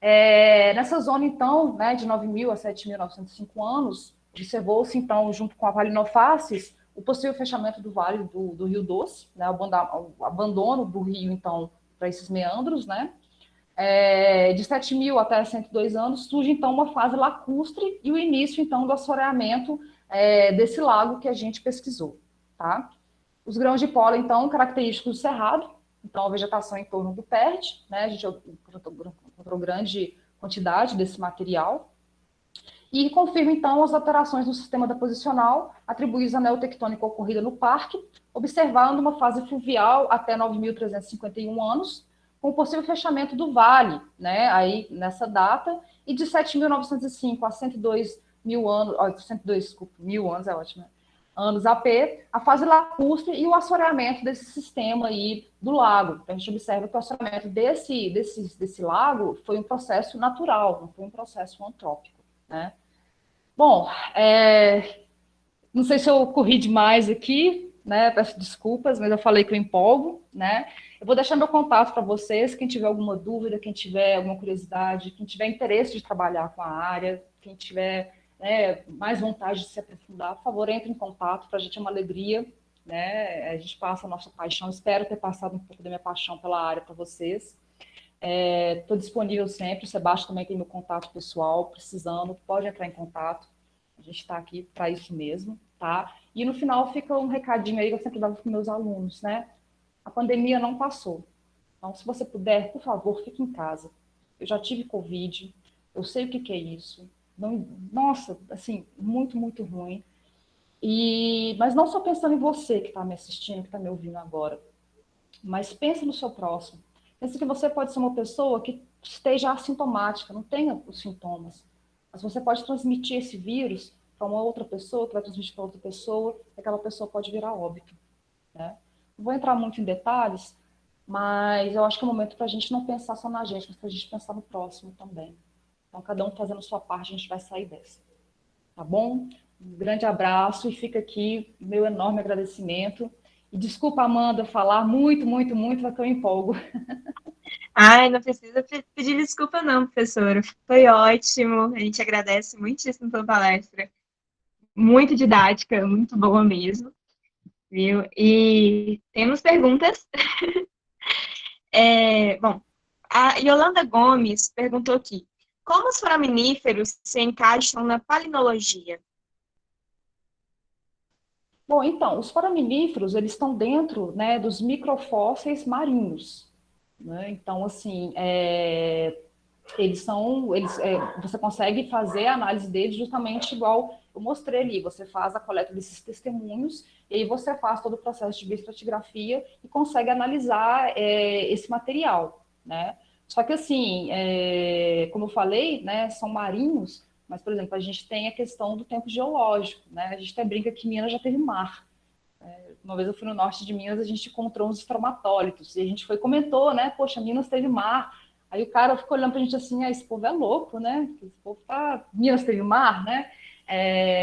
Nessa zona, então, né, de 9.000 a 7.905 anos, observou-se, então, junto com a Palinophaces, o possível fechamento do vale do Rio Doce, né, o abandono do rio, então, para esses meandros, né? De 7.000 até 102 anos, surge então uma fase lacustre e o início então do assoreamento desse lago que a gente pesquisou, tá? Os grãos de pólen, então, característicos do cerrado, então a vegetação em torno do PERD, né? A gente encontrou grande quantidade desse material, e confirma, então, as alterações no sistema deposicional atribuídas à neotectônica ocorrida no parque, observando uma fase fluvial até 9.351 anos, com o possível fechamento do vale, né, aí nessa data, e de 7.905 a 102 mil anos, 102, desculpa, mil anos, é ótimo, né? Anos AP, a fase lacustre e o assoreamento desse sistema aí do lago. Então, a gente observa que o assoreamento desse lago foi um processo natural, não foi um processo antrópico, né? Bom, não sei se eu corri demais aqui, né? Peço desculpas, mas eu falei que eu empolgo, né? Eu vou deixar meu contato para vocês, quem tiver alguma dúvida, quem tiver alguma curiosidade, quem tiver interesse de trabalhar com a área, quem tiver mais vontade de se aprofundar, por favor, entre em contato, para a gente é uma alegria, né? A gente passa a nossa paixão, espero ter passado um pouco da minha paixão pela área para vocês. Estou disponível sempre, o Sebastião também tem meu contato pessoal, precisando, pode entrar em contato. A gente está aqui para isso mesmo, tá? E no final fica um recadinho aí que eu sempre dava para meus alunos, né? A pandemia não passou. Então, se você puder, por favor, fique em casa. Eu já tive Covid, eu sei o que é isso. Não, nossa, assim, muito, muito ruim. Mas não só pensando em você que está me assistindo, que está me ouvindo agora, mas pense no seu próximo. Pense que você pode ser uma pessoa que esteja assintomática, não tenha os sintomas. Mas você pode transmitir esse vírus para uma outra pessoa, que vai transmitir para outra pessoa, e aquela pessoa pode virar óbito, né? Não vou entrar muito em detalhes, mas eu acho que é o momento para a gente não pensar só na gente, mas para a gente pensar no próximo também. Então, cada um fazendo a sua parte, a gente vai sair dessa. Tá bom? Um grande abraço e fica aqui meu enorme agradecimento. E desculpa, Amanda, falar muito, muito, muito, porque eu empolgo. Ai, não precisa pedir desculpa não, professora. Foi ótimo. A gente agradece muitíssimo pela palestra. Muito didática, muito boa mesmo, viu? E temos perguntas. Bom, a Yolanda Gomes perguntou aqui: como os foraminíferos se encaixam na palinologia? Bom, então, os foraminíferos, eles estão dentro, né, dos microfósseis marinhos, né? Então, assim, você consegue fazer a análise deles justamente igual eu mostrei ali. Você faz a coleta desses testemunhos e aí você faz todo o processo de bioestratigrafia e consegue analisar esse material, né? Só que assim, como eu falei, né, são marinhos, mas, por exemplo, a gente tem a questão do tempo geológico, né? A gente até brinca que Minas já teve mar. Uma vez eu fui no norte de Minas, a gente encontrou uns estromatólitos, e a gente foi comentou, né? Poxa, Minas teve mar. Aí o cara ficou olhando pra gente assim, esse povo é louco, né? Esse povo tá... Minas teve mar, né?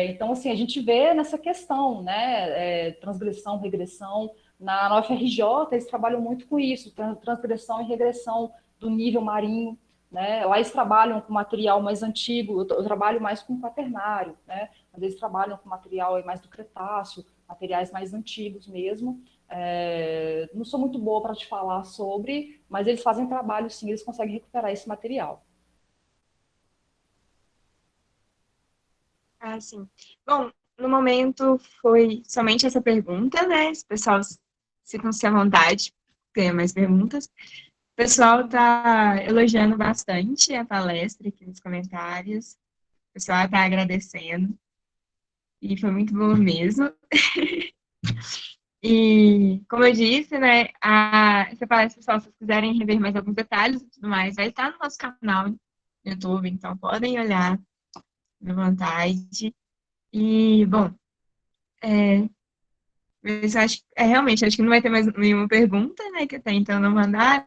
Então, assim, a gente vê nessa questão, né? Transgressão, regressão. Na UFRJ, eles trabalham muito com isso, transgressão e regressão do nível marinho, né? Lá eles trabalham com material mais antigo, eu trabalho mais com quaternário, né? Mas eles trabalham com material mais do Cretáceo, materiais mais antigos mesmo. Não sou muito boa para te falar sobre, mas eles fazem trabalho sim, eles conseguem recuperar esse material. Ah, sim. Bom, no momento foi somente essa pergunta, né? Se o pessoal sintam-se à vontade, tem mais perguntas. O pessoal está elogiando bastante a palestra aqui nos comentários. O pessoal está agradecendo. E foi muito boa mesmo. E, como eu disse, né, essa palestra, pessoal, se vocês quiserem rever mais alguns detalhes e tudo mais, vai estar no nosso canal no YouTube, então podem olhar à vontade. E, bom, mas realmente, acho que não vai ter mais nenhuma pergunta, né, que até então não mandaram.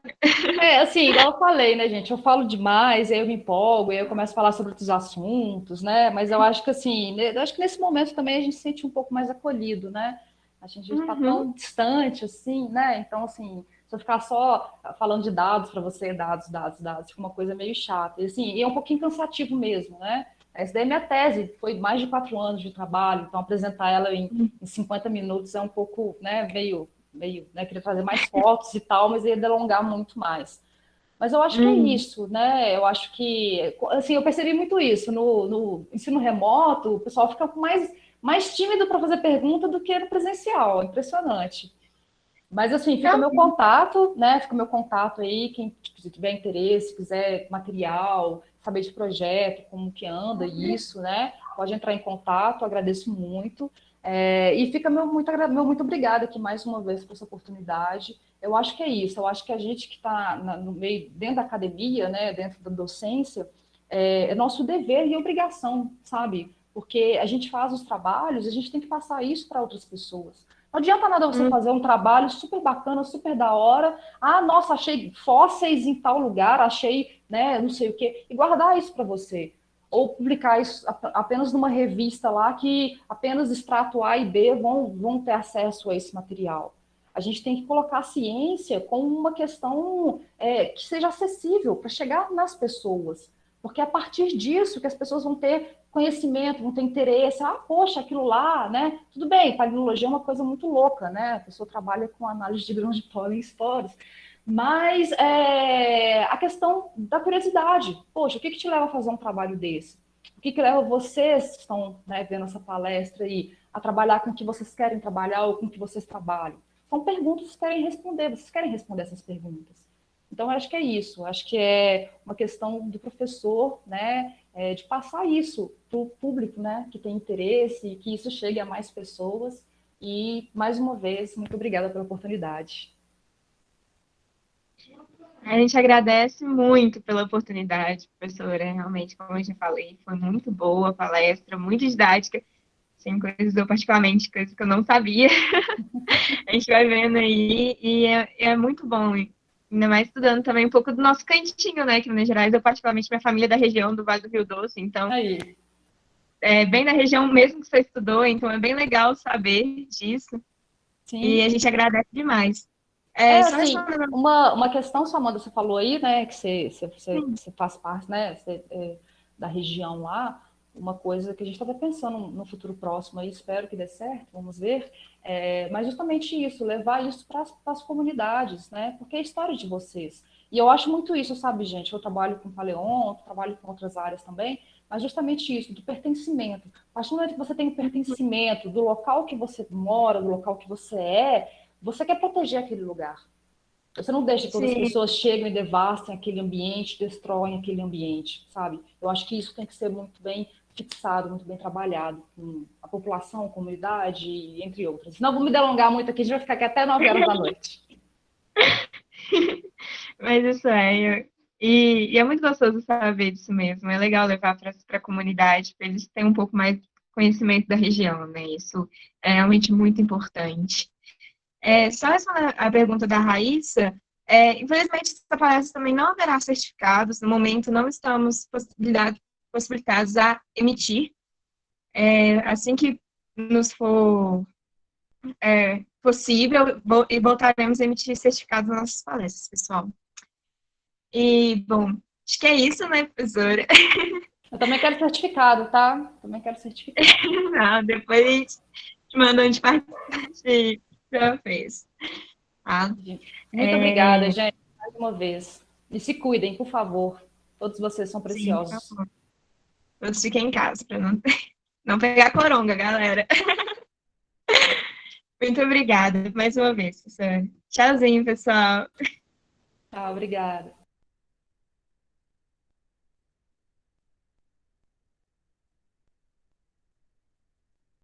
Assim, igual eu falei, né, gente? Eu falo demais, aí eu me empolgo, aí eu começo a falar sobre outros assuntos, né? Mas eu acho que, assim, eu acho que nesse momento também a gente se sente um pouco mais acolhido, né? A gente está Uhum. tão distante, assim, né? Então, assim, se eu ficar só falando de dados para você, dados, dados, dados, fica uma coisa meio chata. E, assim, e é um pouquinho cansativo mesmo, né? Essa daí é minha tese, foi mais de 4 anos de trabalho, então apresentar ela em 50 minutos é um pouco, né, meio, né, queria fazer mais fotos e tal, mas ia delongar muito mais. Mas eu acho que é Hum, isso, né? Eu acho que, assim, eu percebi muito isso. No ensino remoto, o pessoal fica mais tímido para fazer pergunta do que no presencial. É impressionante. Mas, assim, fica meu realmente. contato, né? Fica meu contato aí, quem tipo, se tiver interesse, quiser material, saber de projeto, como que anda isso, né? Pode entrar em contato, agradeço muito. E fica meu muito obrigada aqui mais uma vez por essa oportunidade. Eu acho que é isso, eu acho que a gente que está no meio, dentro da academia, né, dentro da docência, é nosso dever e obrigação, sabe? Porque a gente faz os trabalhos, a gente tem que passar isso para outras pessoas. Não adianta nada você Hum, fazer um trabalho super bacana, super da hora. Ah, nossa, achei fósseis em tal lugar, achei, né, não sei o quê, e guardar isso para você. Ou publicar isso apenas numa revista lá que apenas extrato A e B vão ter acesso a esse material. A gente tem que colocar a ciência como uma questão que seja acessível para chegar nas pessoas. Porque é a partir disso que as pessoas vão ter conhecimento, vão ter interesse. Ah, poxa, aquilo lá, né? Tudo bem, palinologia é uma coisa muito louca, né? A pessoa trabalha com análise de grãos de pólen em esporos. Mas a questão da curiosidade. Poxa, o que te leva a fazer um trabalho desse? O que leva vocês que estão, né, vendo essa palestra aí a trabalhar com o que vocês querem trabalhar ou com o que vocês trabalham? São perguntas que querem responder, vocês querem responder essas perguntas. Então, eu acho que é isso. Acho que é uma questão do professor, né, de passar isso para o público, né, que tem interesse, que isso chegue a mais pessoas. E, mais uma vez, muito obrigada pela oportunidade. a gente agradece muito pela oportunidade, professora. Realmente, como eu já falei, foi muito boa a palestra, muito didática. Tem coisas, eu particularmente, coisas que eu não sabia. A gente vai vendo aí e é muito bom. Ainda mais estudando também um pouco do nosso cantinho, né? Que Minas Gerais, eu particularmente, minha família é da região do Vale do Rio Doce, então Aí, é bem na região mesmo que você estudou, então é bem legal saber disso. E a sim. gente agradece demais. É, só Assim, respondendo. uma questão, Samanta, você falou aí, né, que Sim, você faz parte, né, da região lá, uma coisa que a gente estava pensando no futuro próximo aí, espero que dê certo, vamos ver, mas justamente isso, levar isso para as comunidades, né, porque é a história de vocês. E eu acho muito isso, sabe, gente, eu trabalho com paleonto, trabalho com outras áreas também, mas justamente isso, do pertencimento. A partir do momento que você tem o pertencimento do local que você mora, do local que você quer proteger aquele lugar. Você não deixa que outras sim. pessoas cheguem e devastem aquele ambiente, destroem aquele ambiente, sabe? Eu acho que isso tem que ser muito bem fixado, muito bem trabalhado com a população, a comunidade, entre outras. Não vou me delongar muito aqui, a gente vai ficar aqui até 9 horas da noite. Mas isso e é muito gostoso saber disso mesmo. É legal levar para a comunidade, para eles terem um pouco mais de conhecimento da região, né? Isso é realmente muito importante. Só a pergunta da Raíssa, infelizmente, essa palestra também não haverá certificados. No momento, não estamos possibilitados a emitir. Assim que nos for possível, e voltaremos a emitir certificados nas nossas palestras, pessoal. E, bom, acho que é isso, né, professora? Eu também quero certificado, tá? Também quero certificado. Não, depois a gente te manda onde parte já fez. Tá? Muito obrigada, gente, mais uma vez. E se cuidem, por favor. Todos vocês são Sim, por preciosos. favor. Todos fiquem em casa para não pegar coronga, galera. Muito obrigada mais uma vez, professora. Tchauzinho, pessoal. Tá, obrigada.